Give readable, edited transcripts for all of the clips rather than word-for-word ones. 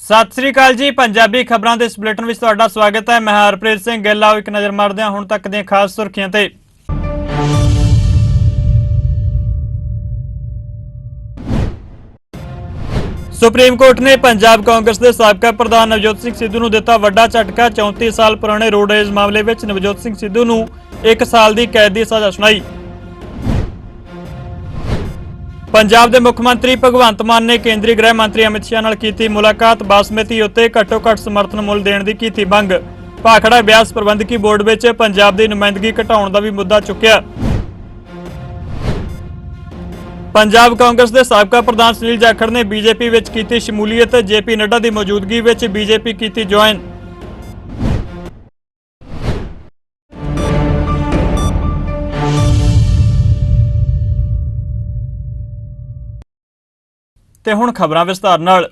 सत श्री अकाल जी। पंजाबी खबरों के इस बुलेटिन में तुहाडा स्वागत है। मैं हरप्रीत सिंह गिल। आओ एक नज़र मारते हैं हुण तक दी खास सुर्खियां ते। सुप्रीम कोर्ट ने पंजाब कांग्रेस के साबका प्रधान नवजोत सिंह सिद्धू नूं दिता वड्डा झटका। 34 साल पुराने रोडरेज मामले में नवजोत सिंह सिद्धू नूं 1 साल की कैद की सज़ा सुनाई। पंजाब के मुख्यमंत्री भगवंत मान ने केंद्रीय गृह मंत्री अमित शाह नाल कीती मुलाकात। बासमती उत्ते घट्टो घट्ट समर्थन मुल देण दी कीती मंग। भाखड़ा ब्यास प्रबंधकी बोर्ड विच पंजाब की नुमाइंदगी घटाउण दा भी मुद्दा चुक्या। पंजाब कांग्रेस के साबका प्रधान सुनील जाखड़ ने बीजेपी विच कीती शमूलीयत। जेपी नड्डा की मौजूदगी विच बीजेपी कीती ज्वाइन। ते हुण खबरां विस्तार नाल।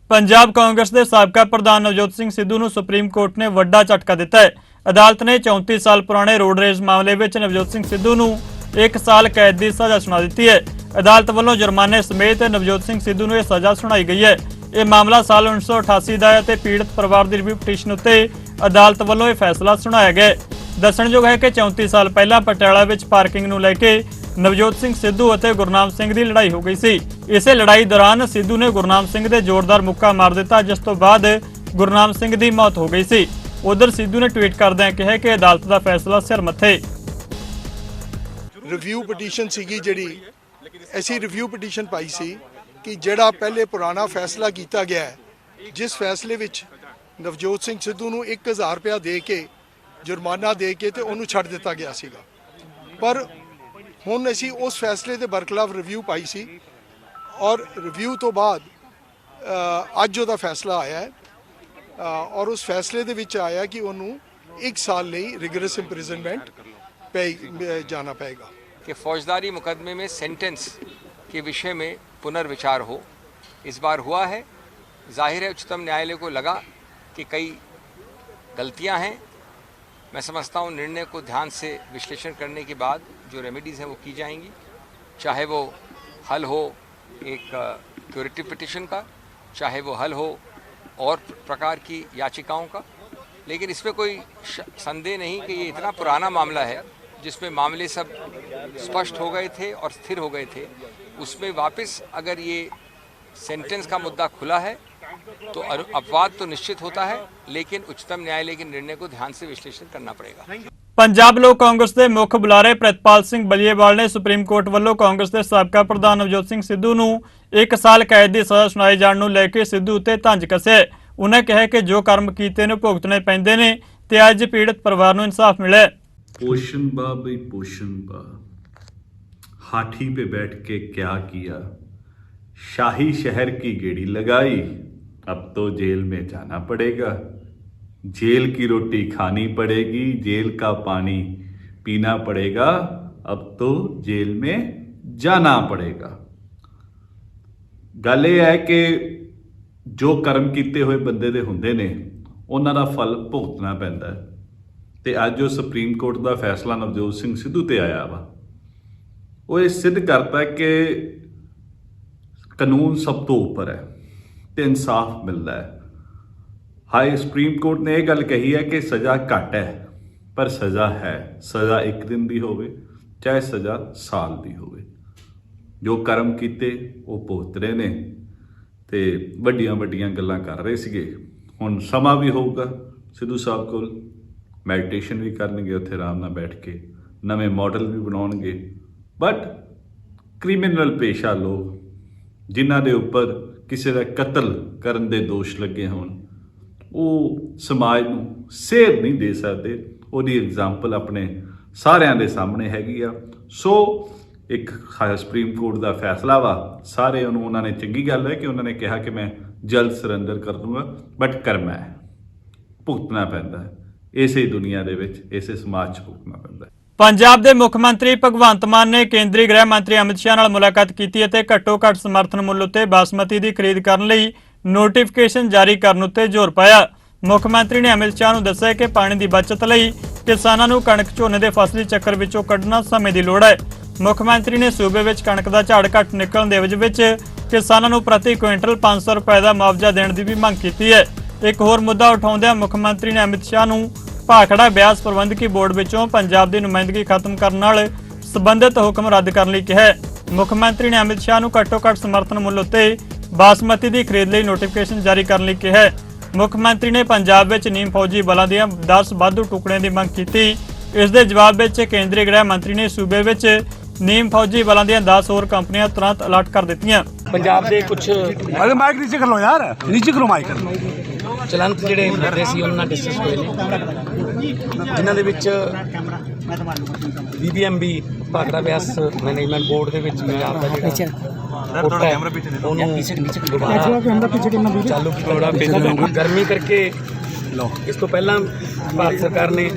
पंजाब कांग्रेस के साबका प्रधान नवजोत सिंह सिद्धू नूं सुप्रीम कोर्ट ने वड्डा झटका दिता है। अदालत ने 34 साल पुराने रोडरेज मामले में नवजोत सिंह सिद्धू नूं 1 साल कैद की सज़ा सुना दी है। अदालत वालों जुर्माने समेत नवजोत सिंह सिद्धू नूं यह सज़ा सुनाई गई है। यह मामला साल 1988 का है ते पीड़ित परिवार की रिव्यू पटीशन उत्ते अदालत वालों यह फैसला सुनाया गया। दस्सणयोग है कि 34 साल पहला पटियाला विच पार्किंग नूं लैके नवजोत सिंह सिद्धू और गुरनाम सिंह की लड़ाई हो गई सी। इस लड़ाई दौरान सिद्धू ने गुरनाम सिंह दे जोरदार मुक्का मार दिता, जिस तो बाद गुरनाम सिंह की मौत हो गई सी। उधर सिद्धू ने ट्वीट करदे कहा कि अदालत का फैसला सिर मथे। रिव्यू पटीशन सीगी जिहड़ी ऐसी रिव्यू पटीशन पाई सी कि जिहड़ा पहले पुराना फैसला किया गया है, जिस फैसले विच नवजोत सिंह सिद्धू नूं 1000 रुपया दे के जुर्माना दे के ते उहनूं छड्ड दिता गया सीगा। पर हुण असीं उस फैसले के बरखिलाफ रिव्यू पाई सी और रिव्यू तो बाद अज उहदा फैसला आया है और उस फैसले दे विच आया कि उहनूं 1 साल लई रिगरस इंप्रिजनमेंट जाना पएगा कि फौजदारी मुकदमे में सेंटेंस के विषय में पुनर्विचार हो। इस बार हुआ है। जाहिर है उच्चतम न्यायालय को लगा कि कई गलतियां हैं। मैं समझता हूँ निर्णय को ध्यान से विश्लेषण करने के बाद जो रेमेडीज़ हैं वो की जाएंगी, चाहे वो हल हो एक क्यूरेटिव पिटिशन का, चाहे वो हल हो और प्रकार की याचिकाओं का। लेकिन इसमें कोई संदेह नहीं कि ये इतना पुराना मामला है जिसमें मामले सब स्पष्ट हो गए थे और स्थिर हो गए थे। उसमें वापस अगर ये सेंटेंस का मुद्दा खुला है तो अपवाद तो निश्चित होता है, लेकिन उच्चतम न्यायालय के निर्णय को ध्यान से विश्लेषण करना पड़ेगा। पंजाब लोक कांग्रेस के मुख बुलारे प्रितपाल सिंह बलीएवाल ने सुप्रीम कोर्ट वालों कांग्रेस के साबका प्रधान नवजोत सिंह सिद्धू नूं 1 साल कैद की सज़ा सुनाए जाने नूं लैके सिद्धू उत्ते तंज कसे। उन्हें कहा कि जो कर्म कीते ने भुगतने पैंदे ने ते अज पीड़ित परिवार नूं इंसाफ मिले। पोषण बा भाई पोषण बा, हाथी पे बैठ के क्या किया, शाही शहर की गेड़ी लगाई, अब तो जेल में जाना पड़ेगा, जेल की रोटी खानी पड़ेगी, जेल का पानी पीना पड़ेगा, अब तो जेल में जाना पड़ेगा। गल यह है कि जो कर्म किए हुए बंदे दे हुंदे ने उन्हां दा फल भुगतना पैंदा है। ते अज जो सुप्रीम कोर्ट का फैसला नवजोत सिंह सिद्धू ते आया वा, वो ये सिद्ध करता है कि कानून सब तो ऊपर है तो इंसाफ मिलता है। हाई सुप्रीम कोर्ट ने यह गल कही है कि सज़ा घट है पर सज़ा है। सज़ा 1 दिन की होवे चाहे सज़ा साल की होवे। जो कर्म किते वो भुगत रहे ने ते वड्डियां वड्डियां गल्लां कर रहे सीगे। हुण समा भी होगा, सिद्धू साहब कोल मैडिटेशन भी करनगे, उत्थे आराम नाल बैठ के नवे मॉडल भी बनाउणगे। बट क्रिमिनल पेशा लोग जिन्हां दे उपर किसी का कतल करन दे दोष लगे होण, वो समाज नूं सेध नहीं दे सकते। उहदी एग्जाम्पल अपने सारिਆਂ दे सामने हैगी आ। सो एक सुप्रीम कोर्ट का फैसला वा, सारे उन्होंने चंगी गल है कि उन्होंने कहा कि मैं जल्द सरेंडर कर दूंगा, बट करना है, भुगतना पैंदा है। इसे दुनिया दे विच इसे समाज च भुगतना पैंदा है। पंजाब के मुख्यमंत्री भगवंत मान ने केंद्रीय गृह मंत्री अमित शाह नाल मुलाकात की और घट्टो घट्ट समर्थन मुल उत्ते बासमती की खरीद करने लई नोटिफिकेशन जारी करने उत्ते जोर पाया। मुख्यमंत्री ने अमित शाह नूं दस्सिया कि पानी की बचत लई किसानां नूं कणक झोने के फसली चक्कर विचों कढना समय की लोड़ है। मुख्यमंत्री ने सूबे में कणक का झाड़ घट निकलण दे वजह ਕਿਸਾਨਾਂ ਨੂੰ ਪ੍ਰਤੀ ਕੁਇੰਟਲ 500 ਰੁਪਏ ਦਾ ਮੁਆਵਜ਼ਾ ਦੇਣ ਦੀ ਵੀ ਮੰਗ ਕੀਤੀ ਹੈ। ਇੱਕ ਹੋਰ ਮੁੱਦਾ ਉਠਾਉਂਦਿਆਂ ਮੁੱਖ ਮੰਤਰੀ ਨੇ ਅਮਿਤ ਸ਼ਾਹ ਨੂੰ ਭਾਖੜਾ ਬਿਆਸ ਪ੍ਰਬੰਧਕੀ ਬੋਰਡ ਵਿੱਚੋਂ ਪੰਜਾਬ ਦੀ ਨੁਮਾਇੰਦਗੀ ਖਤਮ ਕਰਨ ਨਾਲ ਸੰਬੰਧਿਤ ਹੁਕਮ ਰੱਦ ਕਰਨ ਲਈ ਕਿਹਾ ਹੈ। ਮੁੱਖ ਮੰਤਰੀ ਨੇ ਅਮਿਤ ਸ਼ਾਹ ਨੂੰ ਘੱਟੋ-ਘੱਟ ਸਮਰਥਨ ਮੁੱਲ ਉੱਤੇ ਬਾਸਮਤੀ ਦੀ ਖਰੀਦ ਲਈ ਨੋਟੀਫਿਕੇਸ਼ਨ ਜਾਰੀ ਕਰਨ ਲਈ ਕਿਹਾ ਹੈ। ਮੁੱਖ ਮੰਤਰੀ ਨੇ ਪੰਜਾਬ ਵਿੱਚ ਨੀਮ ਫੌਜੀ ਬਲਾਂ ਦੀਆਂ 10 ਵਾਧੂ ਟੁਕੜਿਆਂ ਦੀ ਮੰਗ ਕੀਤੀ। ਇਸ ਦੇ ਜਵਾਬ ਵਿੱਚ ਕੇਂਦਰੀ ਗ੍ਰਹਿ ਮੰਤਰੀ ਨੇ ਸੂਬੇ ਵਿੱਚ ਨੀਮ ਫੌਜੀ ਬਲਾਂ ਦੀਆਂ 10 ਹੋਰ ਕੰਪਨੀਆਂ ਤੁਰੰਤ ਅਲਰਟ ਕਰ ਦਿੱਤੀਆਂ। ਪੰਜਾਬ ਦੇ ਕੁਝ अरे माइक नीचे कर लो यार, नीचे करो माइक। ਚਲੰਤ ਜਿਹੜੇ ਮੁੱਦੇ ਸੀ ਉਹਨਾਂ ਨਾਲ ਡਿਸਕਸ ਹੋਏ ਨੇ, ਜਿਨ੍ਹਾਂ ਦੇ ਵਿੱਚ BBMB Bhakra Beas management board ਦੇ ਵਿੱਚ ਪੰਜਾਬ ਦਾ ਜਿਹੜਾ ਕੋਟਾ ਹੈ ਉਹਨੂੰ ਦੁਬਾਰਾ ਚਾਲੂ ਕੀਤਾ। ਗਰਮੀ ਕਰਕੇ ਇਸ ਤੋਂ ਪਹਿਲਾਂ ਭਾਰਤ ਸਰਕਾਰ ਨੇ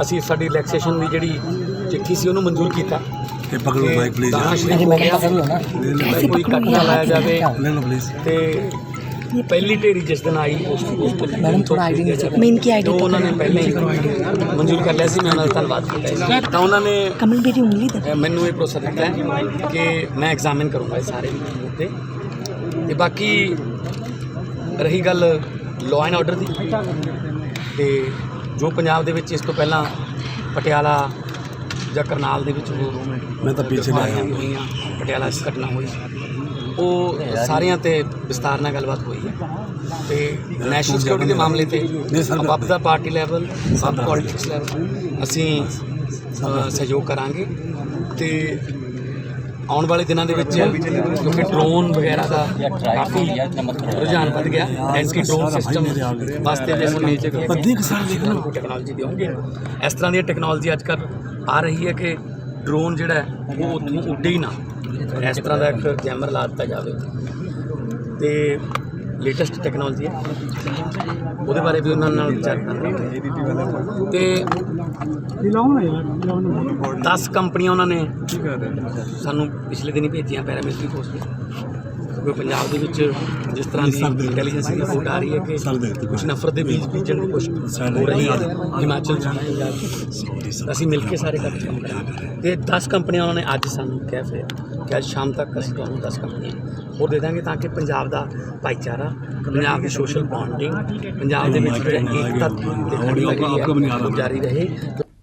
ਅਸੀਂ ਸਾਡੀ ਰਿਲੈਕਸੇਸ਼ਨ ਦੀ ਜਿਹੜੀ ਚਿੱਠੀ ਸੀ ਉਹਨੂੰ ਮਨਜ਼ੂਰ ਕੀਤਾ। पकड़ो माइक प्लीज। ਕੋਈ ਕੱਟ ਨਾ ਲਾਇਆ ਜਾਵੇ ਤੇ ਪਹਿਲੀ ਢੇਰੀ ਜਿਸ ਦਿਨ ਆਈ ਮੈਡਮ ਥੋੜਾ ਆਈਡੀ ਮੈਂ ਇਨਕੀ ਆਈਡੀ ਤੋਂ ਉਹਨਾਂ ਨੇ ਪਹਿਲੇ ਮਨਜ਼ੂਰ ਕਰ ਲਿਆ ਸੀ। ਮੈਂ ਉਹਨਾਂ ਦਾ ਧੰਨਵਾਦ ਕੀਤਾ ਤਾਂ ਉਹਨਾਂ ਨੇ ਕਮਲ ਮੇਰੀ ਉਂਗਲੀ ਤੇ ਮੈਨੂੰ ਇਹ ਭਰੋਸਾ ਦਿੱਤਾ ਹੈ ਕਿ ਮੈਂ ਐਗਜ਼ਾਮਿਨ ਕਰੂੰਗਾ ਇਹ ਸਾਰੇ ਮੁੱਦੇ। ਤੇ ਬਾਕੀ ਰਹੀ ਗੱਲ ਲਾਅ ਐਂਡ ਆਰਡਰ ਦੀ, ਤੇ ਜੋ ਪੰਜਾਬ ਦੇ ਵਿੱਚ ਇਸ ਤੋਂ ਪਹਿਲਾਂ ਪਟਿਆਲਾ ਜਾਂ ਕਰਨਾਲ ਦੇ ਵਿੱਚ मैं तो पीछे आया ਹੋਈਆਂ, ਪਟਿਆਲਾ 'ਚ ਘਟਨਾ ਹੋਈ, ਉਹ ਸਾਰਿਆਂ ਤੇ ਵਿਸਤਾਰ ਨਾਲ ਗੱਲਬਾਤ ਹੋਈ ਹੈ। ਤੇ ਨੈਸ਼ਨਲ ਸਿਕਿਉਰਿਟੀ ਦੇ ਮਾਮਲੇ ਤੇ ਅੱਪ ਦਾ ਪਾਰਟੀ ਲੈਵਲ, ਸਬ ਪੋਲੀਟਿਕਸ ਲੈਵਲ ਅਸੀਂ ਸਹਿਯੋਗ ਕਰਾਂਗੇ। ਤੇ ਆਉਣ ਵਾਲੇ ਦਿਨਾਂ ਦੇ ਵਿੱਚ ਕਿਉਂਕਿ ਡਰੋਨ ਵਗੈਰਾ ਦਾ ਕਾਫੀ ਰੁਝਾਨ ਵੱਧ ਗਿਆ, ਐਂਟੀ ਡਰੋਨ ਸਿਸਟਮ ਵਾਸਤੇ ਜਿਸ ਟੈਕਨੋਲੋਜੀ ਦੇਵਾਂਗੇ। ਇਸ ਤਰ੍ਹਾਂ ਦੀ ਟੈਕਨੋਲੋਜੀ ਅੱਜ ਕੱਲ੍ਹ ਆ ਰਹੀ ਹੈ ਕਿ ਡਰੋਨ ਜਿਹੜਾ ਹੈ ਉਹ ਉੱਥੋਂ ਉੱਡੇ ਹੀ ਨਾ, ਇਸ ਤਰ੍ਹਾਂ ਦਾ ਇੱਕ ਜੈਮਰ ਲਾ ਦਿੱਤਾ ਜਾਵੇ। ਤੇ ਲੇਟੈਸਟ ਟੈਕਨੋਲੋਜੀ ਹੈ, ਉਹਦੇ ਬਾਰੇ ਵੀ ਉਹਨਾਂ ਨਾਲ ਵਿਚਾਰ ਕਰਾਂਗੇ। ਤੇ 10 ਕੰਪਨੀਆਂ ਉਹਨਾਂ ਨੇ ਸਾਨੂੰ ਪਿਛਲੇ ਦਿਨ ਹੀ ਭੇਜੀਆਂ ਪੈਰਾਮਿਲਟਰੀ ਫੋਰਸ ਵਿੱਚ। ਕਿਉਂਕਿ ਪੰਜਾਬ ਦੇ ਵਿੱਚ ਜਿਸ ਤਰ੍ਹਾਂ ਦੀ ਇੰਟੈਲੀਜੈਂਸ ਦੀ ਰਿਪੋਰਟ ਆ ਰਹੀ ਹੈ ਕਿ ਕੁਛ ਨਫ਼ਰਤ ਦੇ ਬੀਜ ਬੀਜਣ ਦੀ ਕੋਸ਼ਿਸ਼ ਹੋ ਰਹੀ ਹੈ ਹਿਮਾਚਲ 'ਚ, ਅਸੀਂ ਮਿਲ ਕੇ ਸਾਰੇ ਕੰਮ ਕਰਾਂਗੇ। ਤੇ 10 ਕੰਪਨੀਆਂ ਉਹਨਾਂ ਨੇ ਅੱਜ ਸਾਨੂੰ ਕਿਹਾ ਫਿਰ ਕਿ ਅੱਜ ਸ਼ਾਮ ਤੱਕ ਅਸੀਂ ਤੁਹਾਨੂੰ 10 ਕੰਪਨੀਆਂ ਹੋਰ ਦੇ ਦਾਂਗੇ ਤਾਂ ਕਿ ਪੰਜਾਬ ਦਾ ਭਾਈਚਾਰਾ, ਪੰਜਾਬ ਦੀ ਸੋਸ਼ਲ ਬੌਂਡਿੰਗ, ਪੰਜਾਬ ਦੇ ਵਿੱਚ ਏਕਤਾ ਤੇ ਜਾਰੀ ਰਹੇ।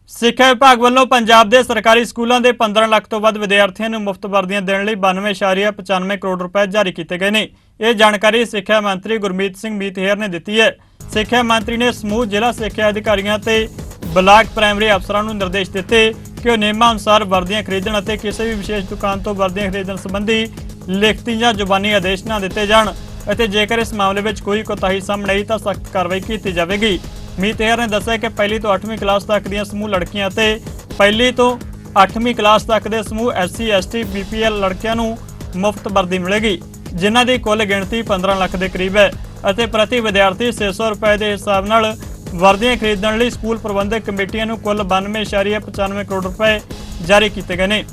ਸਿੱਖਿਆ ਵਿਭਾਗ ਵੱਲੋਂ ਪੰਜਾਬ ਦੇ ਸਰਕਾਰੀ ਸਕੂਲਾਂ ਦੇ 15 ਲੱਖ ਤੋਂ ਵੱਧ ਵਿਦਿਆਰਥੀਆਂ ਨੂੰ ਮੁਫਤ ਵਰਦੀਆਂ ਦੇਣ ਲਈ 92.95 ਕਰੋੜ ਰੁਪਏ ਜਾਰੀ ਕੀਤੇ ਗਏ ਨੇ। ਇਹ ਜਾਣਕਾਰੀ ਸਿੱਖਿਆ ਮੰਤਰੀ ਗੁਰਮੀਤ ਸਿੰਘ ਮੀਤਹੇਰ ਨੇ ਦਿੱਤੀ ਹੈ। ਸਿੱਖਿਆ ਮੰਤਰੀ ਨੇ ਸਮੂਹ ਜ਼ਿਲ੍ਹਾ ਸਿੱਖਿਆ ਅਧਿਕਾਰੀਆਂ ਤੇ ਬਲਾਕ ਪ੍ਰਾਇਮਰੀ ਅਫਸਰਾਂ ਨੂੰ ਨਿਰਦੇਸ਼ ਦਿੱਤੇ ਕਿ ਉਹ ਨਿਯਮਾਂ ਅਨੁਸਾਰ ਵਰਦੀਆਂ ਖਰੀਦਣ ਅਤੇ ਕਿਸੇ ਵੀ ਵਿਸ਼ੇਸ਼ ਦੁਕਾਨ ਤੋਂ ਵਰਦੀਆਂ ਖਰੀਦਣ ਸੰਬੰਧੀ ਲਿਖਤੀ ਜਾਂ ਜ਼ੁਬਾਨੀ ਆਦੇਸ਼ ਨਾ ਦਿੱਤੇ ਜਾਣ ਅਤੇ ਜੇਕਰ ਇਸ ਮਾਮਲੇ ਵਿੱਚ ਕੋਈ ਕੋਤਾਹੀ ਸਾਹਮਣੇ ਆਈ ਤਾਂ ਸਖਤ ਕਾਰਵਾਈ ਕੀਤੀ ਜਾਵੇਗੀ। ਮੀਤਹੇਰ ਨੇ ਦੱਸਿਆ ਕਿ ਪਹਿਲੀ ਤੋਂ 8ਵੀਂ ਕਲਾਸ ਤੱਕ ਦੀਆਂ ਸਮੂਹ ਲੜਕੀਆਂ ਅਤੇ ਪਹਿਲੀ ਤੋਂ 8ਵੀਂ ਕਲਾਸ ਤੱਕ ਦੇ ਸਮੂਹ SC ST BPL ਲੜਕਿਆਂ ਨੂੰ ਮੁਫਤ ਵਰਦੀ ਮਿਲੇਗੀ, ਜਿਨ੍ਹਾਂ ਦੀ ਕੁੱਲ ਗਿਣਤੀ 15 ਲੱਖ ਦੇ ਕਰੀਬ ਹੈ ਅਤੇ ਪ੍ਰਤੀ ਵਿਦਿਆਰਥੀ 600 ਰੁਪਏ ਦੇ ਹਿਸਾਬ ਨਾਲ ਵਰਦੀਆਂ ਖਰੀਦਣ ਲਈ ਸਕੂਲ ਪ੍ਰਬੰਧਕ ਕਮੇਟੀਆਂ ਨੂੰ ਕੁੱਲ 92.95 ਕਰੋੜ ਰੁਪਏ ਜਾਰੀ ਕੀਤੇ ਗਏ ਨੇ।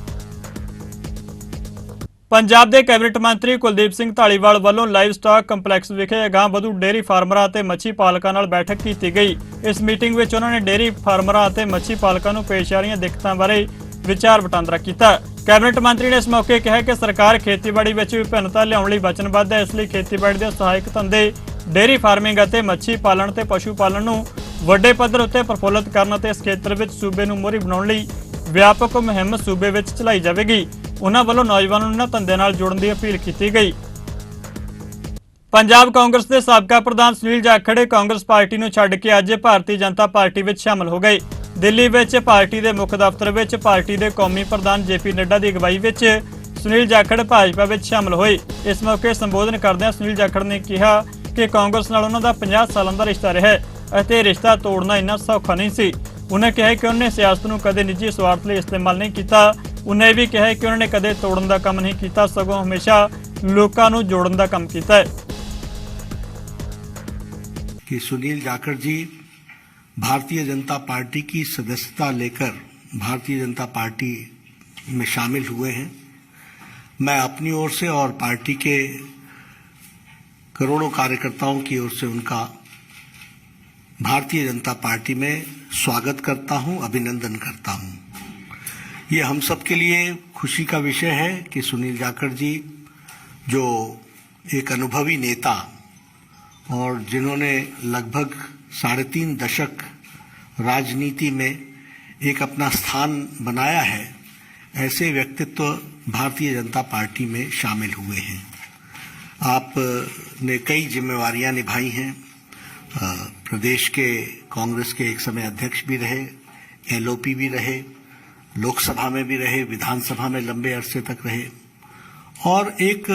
ਪੰਜਾਬ ਦੇ ਕੈਬਨਿਟ ਮੰਤਰੀ ਕੁਲਦੀਪ ਸਿੰਘ ਧਾਲੀਵਾਲ ਵੱਲੋਂ ਲਾਈਵ ਸਟਾਕ ਕੰਪਲੈਕਸ ਵਿਖੇ ਅਗਾਂਹਵਧੂ ਡੇਅਰੀ ਫਾਰਮਰਾਂ ਅਤੇ ਮੱਛੀ ਪਾਲਕਾਂ ਨਾਲ ਬੈਠਕ ਕੀਤੀ ਗਈ। ਇਸ ਮੀਟਿੰਗ ਵਿੱਚ ਉਹਨਾਂ ਨੇ ਡੇਅਰੀ ਫਾਰਮਰਾਂ ਅਤੇ ਮੱਛੀ ਪਾਲਕਾਂ ਨੂੰ ਪੇਸ਼ ਆ ਰਹੀਆਂ ਦਿੱਕਤਾਂ ਬਾਰੇ ਵਿਚਾਰ ਵਟਾਂਦਰਾ ਕੀਤਾ। ਕੈਬਨਿਟ ਮੰਤਰੀ ਨੇ ਇਸ ਮੌਕੇ ਕਿਹਾ ਕਿ ਸਰਕਾਰ ਖੇਤੀਬਾੜੀ ਵਿੱਚ ਵਿਭਿੰਨਤਾ ਲਿਆਉਣ ਲਈ ਵਚਨਬੱਧ ਹੈ। ਇਸ ਲਈ ਖੇਤੀਬਾੜੀ ਦੇ ਸਹਾਇਕ ਧੰਦੇ ਡੇਅਰੀ ਫਾਰਮਿੰਗ ਅਤੇ ਮੱਛੀ ਪਾਲਣ ਤੇ ਪਸ਼ੂ ਪਾਲਣ ਨੂੰ ਵੱਡੇ ਪੱਧਰ ਉੱਤੇ ਪ੍ਰਫੁੱਲਤ ਕਰਨ ਅਤੇ ਇਸ ਖੇਤਰ ਵਿੱਚ ਸੂਬੇ ਨੂੰ ਮੋਹਰੀ ਬਣਾਉਣ ਲਈ ਵਿਆਪਕ ਮੁਹਿੰਮ ਸੂਬੇ ਵਿੱਚ ਚਲਾਈ ਜਾਵੇਗੀ। ਉਹਨਾਂ ਵੱਲੋਂ ਨੌਜਵਾਨਾਂ ਨੂੰ ਇਹਨਾਂ ਧੰਦਿਆਂ ਨਾਲ ਜੁੜਨ ਦੀ ਅਪੀਲ ਕੀਤੀ ਗਈ। ਪੰਜਾਬ ਕਾਂਗਰਸ ਦੇ ਸਾਬਕਾ ਪ੍ਰਧਾਨ ਸੁਨੀਲ ਜਾਖੜ ਕਾਂਗਰਸ ਪਾਰਟੀ ਨੂੰ ਛੱਡ ਕੇ ਅੱਜ ਭਾਰਤੀ ਜਨਤਾ ਪਾਰਟੀ ਵਿੱਚ ਸ਼ਾਮਲ ਹੋ ਗਏ। ਦਿੱਲੀ ਵਿੱਚ ਪਾਰਟੀ ਦੇ ਮੁੱਖ ਦਫ਼ਤਰ ਵਿੱਚ ਪਾਰਟੀ ਦੇ ਕੌਮੀ ਪ੍ਰਧਾਨ JP ਨੱਡਾ ਦੀ ਅਗਵਾਈ ਵਿੱਚ ਸੁਨੀਲ ਜਾਖੜ ਭਾਜਪਾ ਵਿੱਚ ਸ਼ਾਮਲ ਹੋਏ। ਇਸ ਮੌਕੇ ਸੰਬੋਧਨ ਕਰਦਿਆਂ ਸੁਨੀਲ ਜਾਖੜ ਨੇ ਕਿਹਾ ਕਿ ਕਾਂਗਰਸ ਨਾਲ ਉਹਨਾਂ ਦਾ 50 ਸਾਲਾਂ ਦਾ ਰਿਸ਼ਤਾ ਰਿਹਾ ਹੈ ਅਤੇ ਰਿਸ਼ਤਾ ਤੋੜਨਾ ਇੰਨਾ ਸੌਖਾ ਨਹੀਂ ਸੀ। ਉਹਨਾਂ ਕਿਹਾ ਕਿ ਉਹਨੇ ਸਿਆਸਤ ਨੂੰ ਕਦੇ ਨਿੱਜੀ ਸਵਾਰਥ ਲਈ ਇਸਤੇਮਾਲ ਨਹੀਂ ਕੀਤਾ। ਉਹਨੇ ਇਹ ਵੀ ਕਿਹਾ ਕਿ ਉਹਨਾਂ ਨੇ ਕਦੇ ਤੋੜਨ ਦਾ ਕੰਮ ਨਹੀਂ ਕੀਤਾ, ਸਗੋਂ ਹਮੇਸ਼ਾ ਲੋਕਾਂ ਨੂੰ ਜੋੜਨ ਦਾ ਕੰਮ ਕੀਤਾ ਹੈ। कि सुनील जाखड़ जी भारतीय जनता पार्टी की सदस्यता लेकर भारतीय जनता पार्टी में शामिल हुए हैं। मैं अपनी ओर से और पार्टी के करोड़ों कार्यकर्ताओं की ओर से उनका भारतीय जनता पार्टी में स्वागत करता हूं, अभिनंदन करता हूं। ये हम सब के लिए खुशी का विषय है कि सुनील जाखड़ जी, जो एक अनुभवी नेता और जिन्होंने लगभग 3.5 दशक राजनीति में एक अपना स्थान बनाया है, ऐसे व्यक्तित्व भारतीय जनता पार्टी में शामिल हुए हैं। आपने कई जिम्मेवारियां निभाई हैं। प्रदेश के कांग्रेस के एक समय अध्यक्ष भी रहे, एलओपी भी रहे, लोकसभा में भी रहे, विधानसभा में लंबे अरसे तक रहे और एक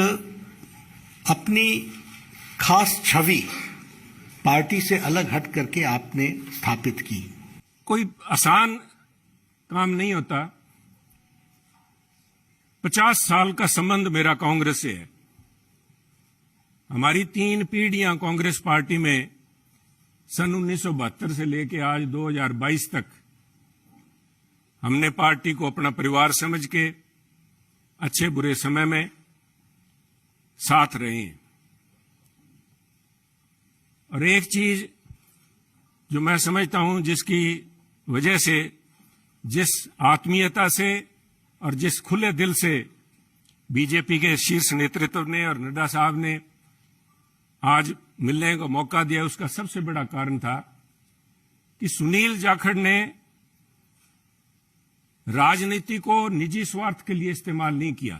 अपनी खास छवि पार्टी से अलग हट करके आपने स्थापित की। कोई आसान काम नहीं होता। 50 साल का संबंध मेरा कांग्रेस से है। हमारी 3 पीढ़ियां कांग्रेस पार्टी में सन 1972 से लेकर आज 2022 तक हमने पार्टी को अपना परिवार समझ के अच्छे बुरे समय में साथ रहे हैं। और एक चीज जो मैं समझता हूं, जिसकी वजह से, जिस आत्मीयता से और जिस खुले दिल से बीजेपी के शीर्ष नेतृत्व ने और नड्डा साहब ने आज मिलने का मौका दिया, उसका सबसे बड़ा कारण था कि सुनील जाखड़ ने राजनीति को निजी स्वार्थ के लिए इस्तेमाल नहीं किया।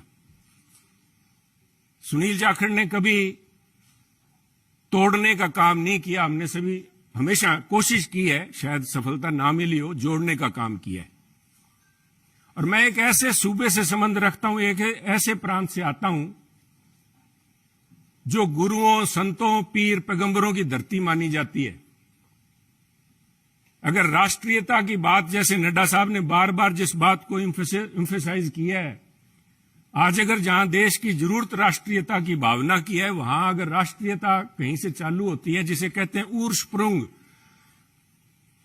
सुनील जाखड़ ने कभी तोड़ने का काम नहीं किया। हमने सभी हमेशा कोशिश की है, शायद सफलता ना मिली हो, जोड़ने का काम किया है। और मैं एक ऐसे सूबे से संबंध रखता हूं, एक ऐसे प्रांत से आता हूं जो गुरुओं, संतों, पीर, पैगंबरों की धरती मानी जाती है। अगर राष्ट्रीयता की बात, जैसे नड्डा साहब ने बार बार जिस बात को एम्फेसाइज किया है, आज अगर जहां देश की जरूरत राष्ट्रीयता की भावना की है, वहां अगर राष्ट्रीयता कहीं से चालू होती है, जिसे कहते हैं उर्स्प्रुंग,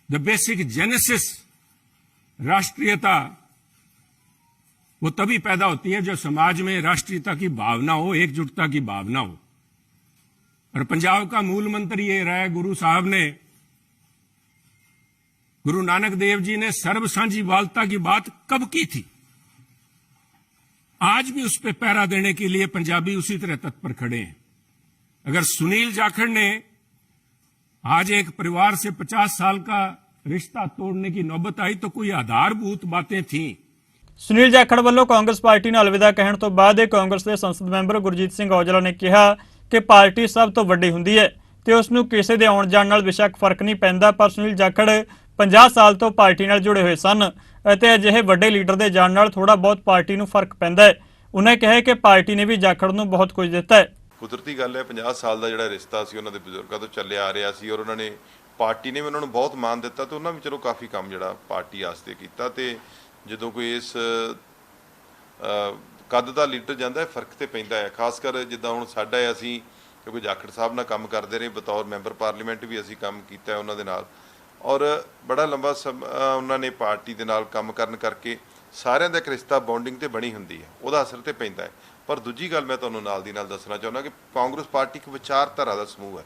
द बेसिक जेनेसिस, राष्ट्रीयता वो तभी पैदा होती है जब समाज में राष्ट्रीयता की भावना हो, एकजुटता की भावना हो। और पंजाब का मूल मंत्र ये रहा है, गुरु साहब ने, गुरु नानक देव जी ने सर्व साझीवालता की बात कब की थी? आज भी उस पर पहरा देने के लिए पंजाबी उसी तरह तत्पर खड़े हैं। अगर सुनील जाखड़ ने आज एक परिवार से 50 साल का रिश्ता तोड़ने की नौबत आई तो कोई आधारभूत बातें थीं। ਸੁਨੀਲ ਜਾਖੜ ਵੱਲੋਂ ਕਾਂਗਰਸ ਪਾਰਟੀ ਨੂੰ ਅਲਵਿਦਾ ਕਹਿਣ ਤੋਂ ਬਾਅਦ ਕਾਂਗਰਸ ਦੇ ਸੰਸਦ ਮੈਂਬਰ ਗੁਰਜੀਤ ਸਿੰਘ ਔਜਲਾ ਨੇ ਕਿਹਾ ਕਿ ਪਾਰਟੀ ਸਭ ਤੋਂ ਵੱਡੀ ਹੁੰਦੀ ਹੈ ਤੇ ਉਸ ਨੂੰ ਕਿਸੇ ਦੇ ਆਉਣ ਜਾਣ ਨਾਲ ਬੇਸ਼ੱਕ ਫਰਕ ਨਹੀਂ ਪੈਂਦਾ, ਪਰ ਸੁਨੀਲ ਜਾਖੜ 50 ਸਾਲ ਤੋਂ ਪਾਰਟੀ ਨਾਲ ਜੁੜੇ ਹੋਏ ਸਨ ਅਤੇ ਅਜਿਹੇ ਵੱਡੇ ਲੀਡਰ ਦੇ ਜਾਣ ਨਾਲ ਥੋੜਾ ਬਹੁਤ ਪਾਰਟੀ ਨੂੰ ਫਰਕ ਪੈਂਦਾ ਹੈ। ਉਹਨੇ ਕਿਹਾ ਕਿ ਪਾਰਟੀ ਨੇ ਵੀ ਜਾਖੜ ਨੂੰ ਬਹੁਤ ਕੁਝ ਦਿੱਤਾ ਹੈ। ਕੁਦਰਤੀ ਗੱਲ ਹੈ, 50 ਸਾਲ ਦਾ ਜਿਹੜਾ ਰਿਸ਼ਤਾ ਸੀ ਉਹਨਾਂ ਦੇ ਬਜ਼ੁਰਗਾਂ ਤੋਂ ਚੱਲਿਆ ਆ ਰਿਹਾ ਸੀ ਔਰ ਉਹਨਾਂ ਨੇ ਪਾਰਟੀ ਨੇ ਵੀ ਉਹਨਾਂ ਨੂੰ ਬਹੁਤ ਮਾਣ ਦਿੱਤਾ ਤੇ ਉਹਨਾਂ ਵੀ ਚਲੋ ਕਾਫੀ ਕੰਮ ਜਿਹੜਾ ਪਾਰਟੀ ਵਾਸਤੇ ਕੀਤਾ। ਤੇ ਜਦੋਂ ਕੋਈ ਇਸ ਕੱਦ ਦਾ ਲੀਡਰ ਜਾਂਦਾ ਹੈ ਫਰਕ ਤੇ ਪੈਂਦਾ ਹੈ, ਖਾਸ ਕਰ ਜਿੱਦਾਂ ਹੁਣ ਸਾਡਾ ਹੈ, ਅਸੀਂ ਕਿਉਂਕਿ ਜਾਖੜ ਸਾਹਿਬ ਨਾਲ ਕੰਮ ਕਰਦੇ ਰਹੇ, ਬਤੌਰ ਮੈਂਬਰ ਪਾਰਲੀਮੈਂਟ ਵੀ ਅਸੀਂ ਕੰਮ ਕੀਤਾ ਉਹਨਾਂ ਦੇ ਨਾਲ ਔਰ ਬੜਾ ਲੰਬਾ ਸਮਾਂ ਉਹਨਾਂ ਨੇ ਪਾਰਟੀ ਦੇ ਨਾਲ ਕੰਮ ਕਰਨ ਕਰਕੇ ਸਾਰਿਆਂ ਦਾ ਇੱਕ ਰਿਸ਼ਤਾ ਬੌਂਡਿੰਗ ਤੇ ਬਣੀ ਹੁੰਦੀ ਹੈ, ਉਹਦਾ ਅਸਰ ਤੇ ਪੈਂਦਾ ਹੈ। ਪਰ ਦੂਜੀ ਗੱਲ ਮੈਂ ਤੁਹਾਨੂੰ ਨਾਲ ਦੀ ਨਾਲ ਦੱਸਣਾ ਚਾਹੁੰਦਾ ਕਿ ਕਾਂਗਰਸ ਪਾਰਟੀ ਇੱਕ ਵਿਚਾਰਧਾਰਾ ਦਾ ਸਮੂਹ ਹੈ।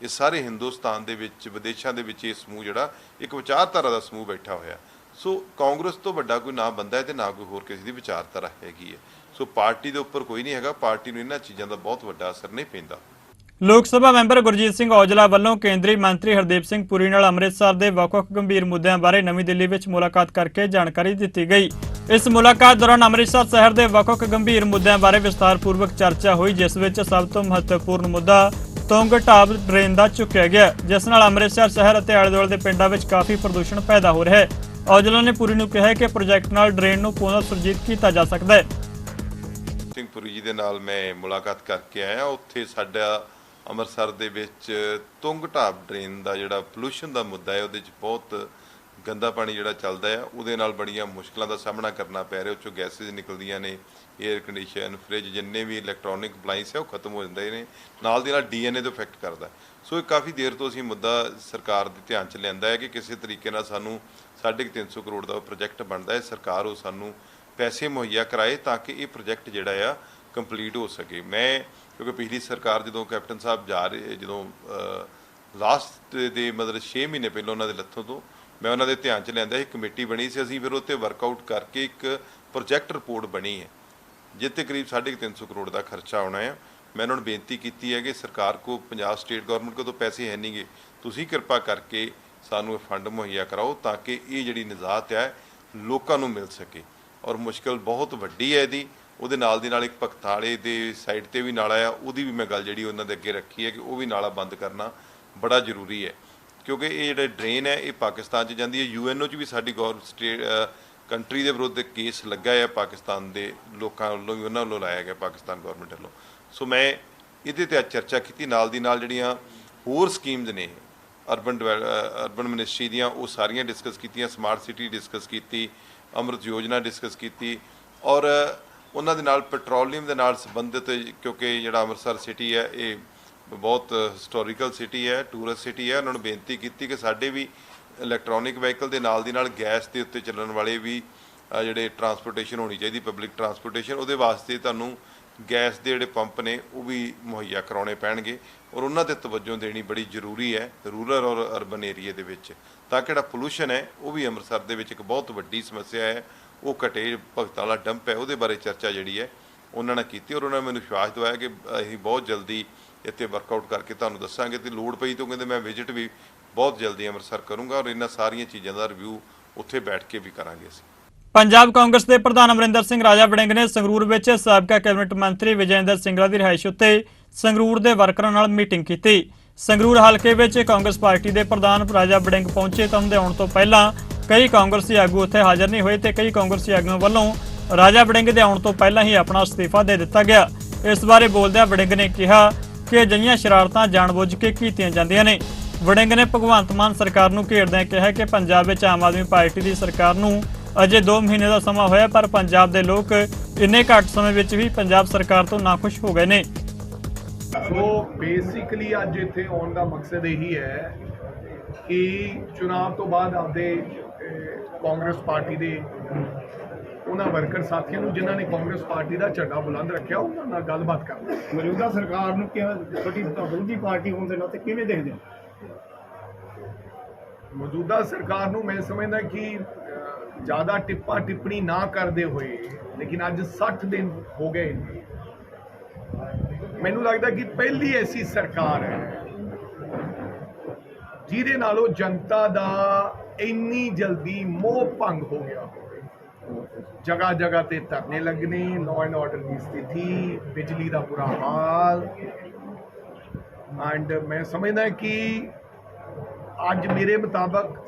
ਇਹ ਸਾਰੇ ਹਿੰਦੁਸਤਾਨ ਦੇ ਵਿੱਚ, ਵਿਦੇਸ਼ਾਂ ਦੇ ਵਿੱਚ ਇਹ ਸਮੂਹ ਜਿਹੜਾ ਇੱਕ ਵਿਚਾਰਧਾਰਾ ਦਾ ਸਮੂਹ ਬੈਠਾ ਹੋਇਆ। ਸੋ ਕਾਂਗਰਸ ਤੋਂ ਵੱਡਾ ਕੋਈ ਨਾ ਬੰਦਾ ਹੈ ਤੇ ਨਾ ਕੋਈ ਹੋਰ ਕਿਸੇ ਦੀ ਵਿਚਾਰਧਾਰਾ ਹੈਗੀ ਹੈ। ਸੋ ਪਾਰਟੀ ਦੇ ਉੱਪਰ ਕੋਈ ਨਹੀਂ ਹੈਗਾ, ਪਾਰਟੀ ਨੂੰ ਇਹਨਾਂ ਚੀਜ਼ਾਂ ਦਾ ਬਹੁਤ ਵੱਡਾ ਅਸਰ ਨਹੀਂ ਪੈਂਦਾ। ਲੋਕ ਸਭਾ ਮੈਂਬਰ ਗੁਰਜੀਤ ਸਿੰਘ ਔਜਲਾ ਵੱਲੋਂ ਕੇਂਦਰੀ ਮੰਤਰੀ ਹਰਦੀਪ ਸਿੰਘ ਪੁਰੀ ਨਾਲ ਅੰਮ੍ਰਿਤਸਰ ਦੇ ਵੱਖ-ਵੱਖ ਗੰਭੀਰ ਮੁੱਦਿਆਂ ਬਾਰੇ ਨਵੀਂ ਦਿੱਲੀ ਵਿੱਚ ਮੁਲਾਕਾਤ ਕਰਕੇ ਜਾਣਕਾਰੀ ਦਿੱਤੀ ਗਈ। ਇਸ ਮੁਲਾਕਾਤ ਦੌਰਾਨ ਅੰਮ੍ਰਿਤਸਰ ਸ਼ਹਿਰ ਦੇ ਵੱਖ-ਵੱਖ ਗੰਭੀਰ ਮੁੱਦਿਆਂ ਬਾਰੇ ਵਿਸਥਾਰਪੂਰਵਕ ਚਰਚਾ ਹੋਈ, ਜਿਸ ਵਿੱਚ ਸਭ ਤੋਂ ਮਹੱਤਵਪੂਰਨ ਮੁੱਦਾ ਤੁੰਗ ਢਾਬ ਡਰੇਨ ਦਾ ਚੁੱਕਿਆ ਗਿਆ, ਜਿਸ ਨਾਲ ਅੰਮ੍ਰਿਤਸਰ ਸ਼ਹਿਰ ਅਤੇ ਆਲੇ-ਦੁਆਲੇ ਦੇ ਪਿੰਡਾਂ ਵਿੱਚ ਕਾਫੀ ਪ੍ਰਦੂਸ਼ਣ ਪੈਦਾ ਹੋ ਰਿਹਾ ਹੈ। ਔਜਲਾ ਨੇ ਪੁਰੀ ਨੂੰ ਕਿਹਾ ਕਿ ਪ੍ਰੋਜੈਕਟ ਨਾਲ ਡਰੇਨ ਨੂੰ ਪੁਨਰ ਸੁਰਜੀਤ ਕੀਤਾ ਜਾ ਸਕਦਾ ਹੈ। ਸਿੰਘ ਪੁਰੀ ਜੀ ਦੇ ਨਾਲ ਮੈਂ ਮੁਲਾਕਾਤ ਕਰਕੇ ਆਇਆ। ਉੱਥੇ ਸਾਡਾ ਅੰਮ੍ਰਿਤਸਰ ਦੇ ਵਿੱਚ ਤੁੰਗ ਢਾਬ ਡਰੇਨ ਦਾ ਜਿਹੜਾ ਪੋਲੂਸ਼ਨ ਦਾ ਮੁੱਦਾ ਹੈ, ਉਹਦੇ 'ਚ ਬਹੁਤ ਗੰਦਾ ਪਾਣੀ ਜਿਹੜਾ ਚੱਲਦਾ ਹੈ, ਉਹਦੇ ਨਾਲ ਬੜੀਆਂ ਮੁਸ਼ਕਲਾਂ ਦਾ ਸਾਹਮਣਾ ਕਰਨਾ ਪੈ ਰਿਹਾ। ਉਹ 'ਚੋਂ ਗੈਸਿਸ ਨਿਕਲਦੀਆਂ ਨੇ, ਏਅਰ ਕੰਡੀਸ਼ਨ, ਫ੍ਰਿਜ, ਜਿੰਨੇ ਵੀ ਇਲੈਕਟ੍ਰੋਨਿਕ ਅਪਲਾਈਸ ਹੈ ਉਹ ਖਤਮ ਹੋ ਜਾਂਦੇ ਨੇ, ਨਾਲ ਦੀ ਨਾਲ DNA ਤੋਂ ਇਫੈਕਟ ਕਰਦਾ। ਸੋ ਇਹ ਕਾਫੀ ਦੇਰ ਤੋਂ ਅਸੀਂ ਮੁੱਦਾ ਸਰਕਾਰ ਦੇ ਧਿਆਨ 'ਚ ਲਿਆਂਦਾ ਹੈ ਕਿ ਕਿਸੇ ਤਰੀਕੇ ਨਾਲ ਸਾਨੂੰ 350 ਕਰੋੜ ਦਾ ਪ੍ਰੋਜੈਕਟ ਬਣਦਾ ਹੈ, ਸਰਕਾਰ ਉਹ ਸਾਨੂੰ ਪੈਸੇ ਮੁਹੱਈਆ ਕਰਾਏ ਤਾਂ ਕਿ ਇਹ ਪ੍ਰੋਜੈਕਟ ਜਿਹੜਾ ਆ ਕੰਪਲੀਟ ਹੋ ਸਕੇ। ਮੈਂ ਕਿਉਂਕਿ ਪਿਛਲੀ ਸਰਕਾਰ ਜਦੋਂ ਕੈਪਟਨ ਸਾਹਿਬ ਜਦੋਂ ਲਾਸਟ ਦੇ ਮਤਲਬ 6 ਮਹੀਨੇ ਪਹਿਲਾਂ ਉਹਨਾਂ ਦੇ ਲੱਥੋਂ ਤੋਂ ਮੈਂ ਉਹਨਾਂ ਦੇ ਧਿਆਨ 'ਚ ਲਿਆਂਦਾ ਸੀ। ਕਮੇਟੀ ਬਣੀ ਸੀ, ਅਸੀਂ ਫਿਰ ਉਹ 'ਤੇ ਵਰਕਆਊਟ ਕਰਕੇ ਇੱਕ ਪ੍ਰੋਜੈਕਟ ਰਿਪੋਰਟ ਬਣੀ ਹੈ ਜਿੱਥੇ ਕਰੀਬ 350 ਕਰੋੜ ਦਾ ਖਰਚਾ ਆਉਣਾ ਹੈ। ਮੈਂ ਉਹਨਾਂ ਨੂੰ ਬੇਨਤੀ ਕੀਤੀ ਹੈ ਕਿ ਸਰਕਾਰ ਕੋ, ਪੰਜਾਬ ਸਟੇਟ ਗਵਰਨਮੈਂਟ ਕੋਲ ਤਾਂ ਪੈਸੇ ਹੈ ਨਹੀਂਗੇ, ਤੁਸੀਂ ਕਿਰਪਾ ਕਰਕੇ ਸਾਨੂੰ ਫੰਡ ਮੁਹੱਈਆ ਕਰਾਓ ਤਾਂ ਕਿ ਇਹ ਜਿਹੜੀ ਨਿਜਾਤ ਹੈ ਲੋਕਾਂ ਨੂੰ ਮਿਲ ਸਕੇ। ਔਰ ਮੁਸ਼ਕਲ ਬਹੁਤ ਵੱਡੀ ਹੈ ਇਹਦੀ। ਉਹਦੇ ਨਾਲ ਦੀ ਨਾਲ ਇੱਕ ਭਗਤਾਲੇ ਦੇ ਸਾਈਡ ਤੇ ਵੀ ਨਾਲਾ ਆ, ਉਹਦੀ ਵੀ ਮੈਂ ਗੱਲ ਜਿਹੜੀ ਉਹਨਾਂ ਦੇ ਅੱਗੇ ਰੱਖੀ ਹੈ ਕਿ ਉਹ ਵੀ ਨਾਲਾ ਬੰਦ ਕਰਨਾ ਬੜਾ ਜ਼ਰੂਰੀ ਹੈ, ਕਿਉਂਕਿ ਇਹ ਜਿਹੜੇ ਡਰੇਨ ਹੈ ਇਹ ਪਾਕਿਸਤਾਨ 'ਚ ਜਾਂਦੀ ਹੈ। UNO 'ਚ ਵੀ ਸਾਡੀ ਕੰਟਰੀ ਦੇ ਵਿਰੁੱਧ ਕੇਸ ਲੱਗਾ ਹੈ, ਪਾਕਿਸਤਾਨ ਦੇ ਲੋਕਾਂ ਵੱਲੋਂ ਵੀ, ਉਹਨਾਂ ਵੱਲੋਂ ਲਾਇਆ ਗਿਆ ਪਾਕਿਸਤਾਨ ਗੌਰਮੈਂਟ ਵੱਲੋਂ। ਸੋ ਮੈਂ ਇਹਦੇ 'ਤੇ ਅੱਜ ਚਰਚਾ ਕੀਤੀ। ਨਾਲ ਦੀ ਨਾਲ ਜਿਹੜੀਆਂ ਹੋਰ ਸਕੀਮਜ਼ ਨੇ ਅਰਬਨ ਮਿਨਿਸਟਰੀ ਦੀਆਂ, ਉਹ ਸਾਰੀਆਂ ਡਿਸਕਸ ਕੀਤੀਆਂ। ਸਮਾਰਟ ਸਿਟੀ ਡਿਸਕਸ ਕੀਤੀ, ਅੰਮ੍ਰਿਤ ਯੋਜਨਾ ਡਿਸਕਸ ਕੀਤੀ, ਔਰ ਉਹਨਾਂ ਦੇ ਨਾਲ ਪੈਟਰੋਲੀਅਮ ਦੇ ਨਾਲ ਸੰਬੰਧਿਤ, ਕਿਉਂਕਿ ਜਿਹੜਾ ਅੰਮ੍ਰਿਤਸਰ ਸਿਟੀ ਹੈ ਇਹ ਬਹੁਤ ਹਿਸਟੋਰੀਕਲ ਸਿਟੀ ਹੈ, ਟੂਰਿਸਟ ਸਿਟੀ ਹੈ। ਉਹਨਾਂ ਨੂੰ ਬੇਨਤੀ ਕੀਤੀ ਕਿ ਸਾਡੇ ਵੀ ਇਲੈਕਟ੍ਰੋਨਿਕ ਵਹੀਕਲ ਦੇ ਨਾਲ ਦੀ ਨਾਲ ਗੈਸ ਦੇ ਉੱਤੇ ਚੱਲਣ ਵਾਲੇ ਵੀ ਜਿਹੜੇ ਟਰਾਂਸਪੋਰਟੇਸ਼ਨ ਹੋਣੀ ਚਾਹੀਦੀ, ਪਬਲਿਕ ਟਰਾਂਸਪੋਰਟੇਸ਼ਨ, ਉਹਦੇ ਵਾਸਤੇ ਤੁਹਾਨੂੰ ਗੈਸ ਦੇ ਜਿਹੜੇ ਪੰਪ ਨੇ ਉਹ ਵੀ ਮੁਹੱਈਆ ਕਰਾਉਣੇ ਪੈਣਗੇ। ਔਰ ਉਹਨਾਂ 'ਤੇ ਤਵੱਜੋ ਦੇਣੀ ਬੜੀ ਜ਼ਰੂਰੀ ਹੈ ਰੂਰਲ ਔਰ ਅਰਬਨ ਏਰੀਏ ਦੇ ਵਿੱਚ, ਤਾਂ ਕਿ ਜਿਹੜਾ ਪੋਲੂਸ਼ਨ ਹੈ ਉਹ ਵੀ ਅੰਮ੍ਰਿਤਸਰ ਦੇ ਵਿੱਚ ਇੱਕ ਬਹੁਤ ਵੱਡੀ ਸਮੱਸਿਆ ਹੈ, ਉਹ ਘਟੇ। ਭਗਤਾਂ ਵਾਲਾ ਡੰਪ ਹੈ ਉਹਦੇ ਬਾਰੇ ਚਰਚਾ ਜਿਹੜੀ ਹੈ ਉਹਨਾਂ ਨਾਲ ਕੀਤੀ, ਔਰ ਉਹਨਾਂ ਨੇ ਮੈਨੂੰ ਵਿਸ਼ਵਾਸ ਦਿਵਾਇਆ ਕਿ ਅਸੀਂ ਬਹੁਤ ਜਲਦੀ ਇੱਥੇ ਵਰਕਆਊਟ ਕਰਕੇ ਤੁਹਾਨੂੰ ਦੱਸਾਂਗੇ। ਤੇ ਲੋੜ ਪਈ ਤੋਂ ਕਹਿੰਦੇ ਮੈਂ ਵਿਜ਼ਿਟ ਵੀ ਬਹੁਤ ਜਲਦੀ ਅੰਮ੍ਰਿਤਸਰ ਕਰੂੰਗਾ, ਔਰ ਇਹਨਾਂ ਸਾਰੀਆਂ ਚੀਜ਼ਾਂ ਦਾ ਰਿਵਿਊ ਉੱਥੇ ਬੈਠ ਕੇ ਵੀ ਕਰਾਂਗੇ ਅਸੀਂ। ਪੰਜਾਬ ਕਾਂਗਰਸ ਦੇ ਪ੍ਰਧਾਨ ਅਮਰਿੰਦਰ ਸਿੰਘ ਰਾਜਾ ਵੜਿੰਗ ਨੇ ਸੰਗਰੂਰ ਵਿੱਚ ਸਾਬਕਾ ਕੈਬਨਿਟ ਮੰਤਰੀ ਵਿਜੇਂਦਰ ਸਿੰਗਲਾ ਦੀ ਰਿਹਾਇਸ਼ ਉੱਤੇ ਸੰਗਰੂਰ ਦੇ ਵਰਕਰਾਂ ਨਾਲ ਮੀਟਿੰਗ ਕੀਤੀ। ਸੰਗਰੂਰ ਹਲਕੇ ਵਿੱਚ ਕਾਂਗਰਸ ਪਾਰਟੀ ਦੇ ਪ੍ਰਧਾਨ ਰਾਜਾ ਵੜਿੰਗ ਪਹੁੰਚੇ ਤਾਂ ਉਹਦੇ ਆਉਣ ਤੋਂ ਪਹਿਲਾਂ ਕਈ ਕਾਂਗਰਸੀ ਆਗੂ ਉੱਥੇ ਹਾਜ਼ਰ ਨਹੀਂ ਹੋਏ ਤੇ ਕਈ ਕਾਂਗਰਸੀ ਆਗੂਆਂ ਵੱਲੋਂ ਰਾਜਾ ਵੜਿੰਗ ਦੇ ਆਉਣ ਤੋਂ ਪਹਿਲਾਂ ਹੀ ਆਪਣਾ ਅਸਤੀਫਾ ਦੇ ਦਿੱਤਾ ਗਿਆ। ਇਸ ਬਾਰੇ ਬੋਲਦਿਆਂ ਵੜਿੰਗ ਨੇ ਕਿਹਾ ਕਿ ਅਜਿਹੀਆਂ ਸ਼ਰਾਰਤਾਂ ਜਾਣਬੁੱਝ ਕੇ ਕੀਤੀਆਂ ਜਾਂਦੀਆਂ ਨੇ। ਵੜਿੰਗ ਨੇ ਭਗਵੰਤ ਮਾਨ ਸਰਕਾਰ ਨੂੰ ਘੇਰਦਿਆਂ ਕਿਹਾ ਕਿ ਪੰਜਾਬ ਵਿੱਚ ਆਮ ਆਦਮੀ ਪਾਰਟੀ ਦੀ ਸਰਕਾਰ ਨੂੰ ਅਜੇ 2 ਮਹੀਨੇ ਦਾ ਸਮਾਂ ਹੋਇਆ, ਪਰ ਪੰਜਾਬ ਦੇ ਲੋਕ ਇੰਨੇ ਘੱਟ ਸਮੇਂ ਵਿੱਚ ਵੀ ਪੰਜਾਬ ਸਰਕਾਰ ਤੋਂ ਨਾਖੁਸ਼ ਹੋ ਗਏ ਨੇ। ਸੋ ਬੇਸਿਕਲੀ ਅੱਜ ਇੱਥੇ ਆਉਣ ਦਾ ਮਕਸਦ ਇਹੀ ਹੈ ਕਿ ਚੁਣਾਵ ਤੋਂ ਬਾਅਦ ਆਪਦੇ ਕਾਂਗਰਸ ਪਾਰਟੀ ਦੇ ਉਹਨਾਂ ਵਰਕਰ ਸਾਥੀਆਂ ਨੂੰ ਜਿਨ੍ਹਾਂ ਨੇ ਕਾਂਗਰਸ ਪਾਰਟੀ ਦਾ ਝੰਡਾ ਬੁਲੰਦ ਰੱਖਿਆ ਉਹਨਾਂ ਨਾਲ ਗੱਲਬਾਤ ਕਰਨੀ। ਮੌਜੂਦਾ ਸਰਕਾਰ ਨੂੰ ਛੋਟੀ ਵਿਰੋਧੀ ਪਾਰਟੀ ਹੋਣ ਦੇ ਨਾਤੇ ਕਿਵੇਂ ਦੇਖਦੇ ਹੋ? ਮੌਜੂਦਾ ਸਰਕਾਰ ਨੂੰ ਮੈਂ ਸਮਝਦਾ ਕਿ ਜ਼ਿਆਦਾ ਟਿੱਪਣੀ ਨਾ ਕਰਦੇ ਹੋਏ, ਲੇਕਿਨ ਅੱਜ 60 ਦਿਨ ਹੋ ਗਏ, ਮੈਨੂੰ ਲੱਗਦਾ ਕਿ ਪਹਿਲੀ ਐਸੀ ਸਰਕਾਰ ਹੈ ਜਿਹਦੇ ਨਾਲੋਂ ਜਨਤਾ ਦਾ ਇੰਨੀ ਜਲਦੀ ਮੋਹ ਭੰਗ ਹੋ ਗਿਆ ਹੋਵੇ। ਜਗ੍ਹਾ ਜਗ੍ਹਾ ਤੇ ਧਰਨੇ ਲੱਗਣੇ, ਲਾਅ ਐਂਡ ਆਰਡਰ ਦੀ ਸਥਿਤੀ, ਬਿਜਲੀ ਦਾ ਬੁਰਾ ਹਾਲ, ਐਂਡ ਮੈਂ ਸਮਝਦਾ ਕਿ ਅੱਜ ਮੇਰੇ ਮੁਤਾਬਕ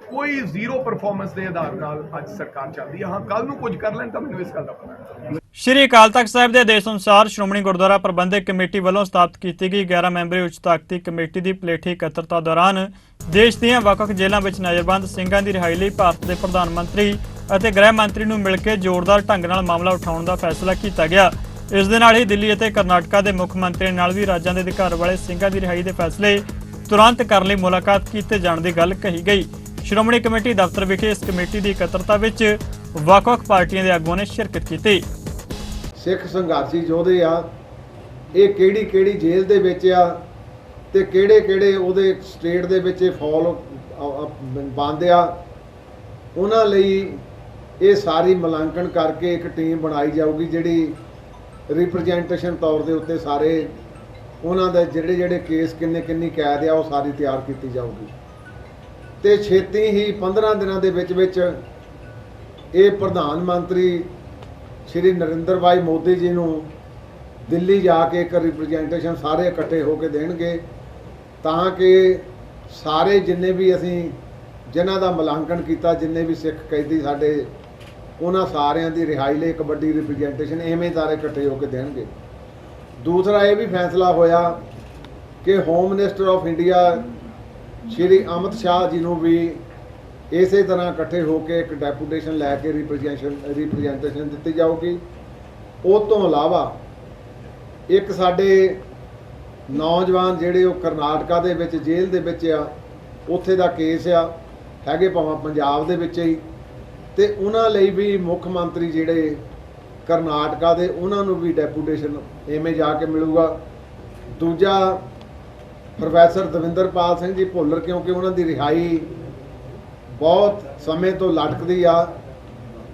ਕੋਈ ਜ਼ੀਰੋ ਪਰਫਾਰਮੈਂਸ ਦੇ ਆਧਾਰ ਨਾਲ ਅੱਜ ਸਰਕਾਰ ਚੱਲਦੀ ਹੈ। ਹਾਂ, ਕੱਲ ਨੂੰ ਕੁਝ ਕਰ ਲੈਣ ਤਾਂ ਮੈਨੂੰ ਇਸ ਗੱਲ ਦਾ ਪਤਾ ਹੈ। ਸ਼੍ਰੀ ਅਕਾਲ ਤਖਤ ਸਾਹਿਬ ਦੇ ਆਦੇਸ਼ ਅਨੁਸਾਰ ਸ਼੍ਰੋਮਣੀ ਗੁਰਦੁਆਰਾ ਪ੍ਰਬੰਧਕ ਕਮੇਟੀ ਵੱਲੋਂ ਸਥਾਪਿਤ ਕੀਤੀ ਗਈ 11 ਮੈਂਬਰੀ ਉੱਚ ਤਾਕਤੀ ਕਮੇਟੀ ਦੀ ਪਲੇਠੀ ਇਕੱਤਰਤਾ ਦੌਰਾਨ ਦੇਸ਼ ਦੀਆਂ ਵੱਖ-ਵੱਖ ਜੇਲ੍ਹਾਂ ਵਿੱਚ ਨਜ਼ਰਬੰਦ ਸਿੰਘਾਂ ਦੀ ਰਿਹਾਈ ਲਈ ਭਾਰਤ ਦੇ ਪ੍ਰਧਾਨ ਮੰਤਰੀ ਅਤੇ ਗ੍ਰਹਿ ਮੰਤਰੀ ਨੂੰ ਮਿਲ ਕੇ ਜ਼ੋਰਦਾਰ ਢੰਗ ਨਾਲ ਮਾਮਲਾ ਉਠਾਉਣ ਦਾ ਫੈਸਲਾ ਕੀਤਾ ਗਿਆ। ਇਸ ਦੇ ਨਾਲ ਹੀ ਦਿੱਲੀ ਅਤੇ ਕਰਨਾਟਕਾ ਦੇ ਮੁੱਖ ਮੰਤਰੀ ਨਾਲ ਵੀ ਰਾਜਾਂ ਦੇ ਅਧਿਕਾਰ ਵਾਲੇ ਸਿੰਘਾਂ ਦੀ ਰਿਹਾਈ ਦੇ ਫੈਸਲੇ ਤੁਰੰਤ ਕਰਨ ਲਈ ਮੁਲਾਕਾਤ ਕੀਤੇ ਜਾਣ ਦੀ ਗੱਲ ਕਹੀ ਗਈ। ਸ਼੍ਰੋਮਣੀ ਕਮੇਟੀ ਦਫ਼ਤਰ ਵਿਖੇ ਇਸ ਕਮੇਟੀ ਦੀ ਇਕੱਤਰਤਾ ਵਿੱਚ ਵੱਖ-ਵੱਖ ਪਾਰਟੀਆਂ ਦੇ ਆਗੂਆਂ ਨੇ ਸ਼ਿਰਕਤ ਕੀਤੀ। ਸਿੱਖ ਸੰਘਰਸ਼ੀ ਯੋਧੇ ਆ, ਇਹ ਕਿਹੜੀ ਜੇਲ੍ਹ ਦੇ ਵਿੱਚ ਆ ਤੇ ਕਿਹੜੇ ਉਹਦੇ ਸਟੇਟ ਦੇ ਵਿੱਚ ਫਾਲ ਬੰਦ ਆ, ਉਹਨਾਂ ਲਈ ਇਹ ਸਾਰੀ ਮੁਲਾਂਕਣ ਕਰਕੇ ਇੱਕ ਟੀਮ ਬਣਾਈ ਜਾਊਗੀ ਜਿਹੜੀ ਰਿਪਰੈਜ਼ੈਂਟੇਸ਼ਨ ਤੌਰ ਦੇ ਉੱਤੇ ਸਾਰੇ ਉਹਨਾਂ ਦੇ ਜਿਹੜੇ ਕੇਸ ਕਿੰਨੀ ਕੈਦ ਆ ਉਹ ਸਾਰੀ ਤਿਆਰ ਕੀਤੀ ਜਾਊਗੀ ਤੇ ਛੇਤੀ ਹੀ 15 ਦਿਨਾਂ ਦੇ ਵਿੱਚ ਇਹ ਪ੍ਰਧਾਨ ਮੰਤਰੀ ਸ਼੍ਰੀ ਨਰਿੰਦਰ ਭਾਈ ਮੋਦੀ ਜੀ ਨੂੰ ਦਿੱਲੀ ਜਾ ਕੇ ਇੱਕ ਰਿਪਰੈਜ਼ੈਂਟੇਸ਼ਨ ਸਾਰੇ ਇਕੱਠੇ ਹੋ ਕੇ ਦੇਣਗੇ ਤਾਂ ਕਿ ਸਾਰੇ ਜਿੰਨੇ ਵੀ ਅਸੀਂ ਜਿਨ੍ਹਾਂ ਦਾ ਮੁਲਾਂਕਣ ਕੀਤਾ, ਜਿੰਨੇ ਵੀ ਸਿੱਖ ਕੈਦੀ ਸਾਡੇ, ਉਹਨਾਂ ਸਾਰਿਆਂ ਦੀ ਰਿਹਾਈ ਲਈ ਇੱਕ ਵੱਡੀ ਰਿਪਰੈਜ਼ੈਂਟੇਸ਼ਨ ਐਵੇਂ ਸਾਰੇ ਇਕੱਠੇ ਹੋ ਕੇ ਦੇਣਗੇ। ਦੂਸਰਾ ਇਹ ਵੀ ਫੈਸਲਾ ਹੋਇਆ ਕਿ home minister of India Shri Amit Shah ji ਨੂੰ ਵੀ ਇਸੇ ਤਰ੍ਹਾਂ ਇਕੱਠੇ ਹੋ ਕੇ ਇੱਕ ਡੈਪੂਟੇਸ਼ਨ ਲੈ ਕੇ ਰਿਪਰੈਜ਼ੈਂਟੇਸ਼ਨ ਦਿੱਤੀ ਜਾਊਗੀ। ਉਹ ਤੋਂ ਇਲਾਵਾ ਇੱਕ ਸਾਡੇ ਨੌਜਵਾਨ ਜਿਹੜੇ ਉਹ ਕਰਨਾਟਕਾ ਦੇ ਵਿੱਚ ਜੇਲ੍ਹ ਦੇ ਵਿੱਚ ਆ, ਉੱਥੇ ਦਾ ਕੇਸ ਆ, ਹੈਗੇ ਭਾਵੇਂ ਪੰਜਾਬ ਦੇ ਵਿੱਚ ਹੀ, ਤੇ ਉਹਨਾਂ ਲਈ ਵੀ ਮੁੱਖ ਮੰਤਰੀ ਜਿਹੜੇ ਕਰਨਾਟਕਾ ਦੇ ਉਹਨਾਂ ਨੂੰ ਵੀ ਡੈਪੂਟੇਸ਼ਨ ਐਵੇਂ ਜਾ ਕੇ ਮਿਲੂਗਾ। ਦੂਜਾ ਪ੍ਰੋਫੈਸਰ ਦਵਿੰਦਰਪਾਲ ਸਿੰਘ ਜੀ ਭੁੱਲਰ, ਕਿਉਂਕਿ ਉਹਨਾਂ ਦੀ ਰਿਹਾਈ ਬਹੁਤ ਸਮੇਂ ਤੋਂ ਲਟਕਦੀ ਆ।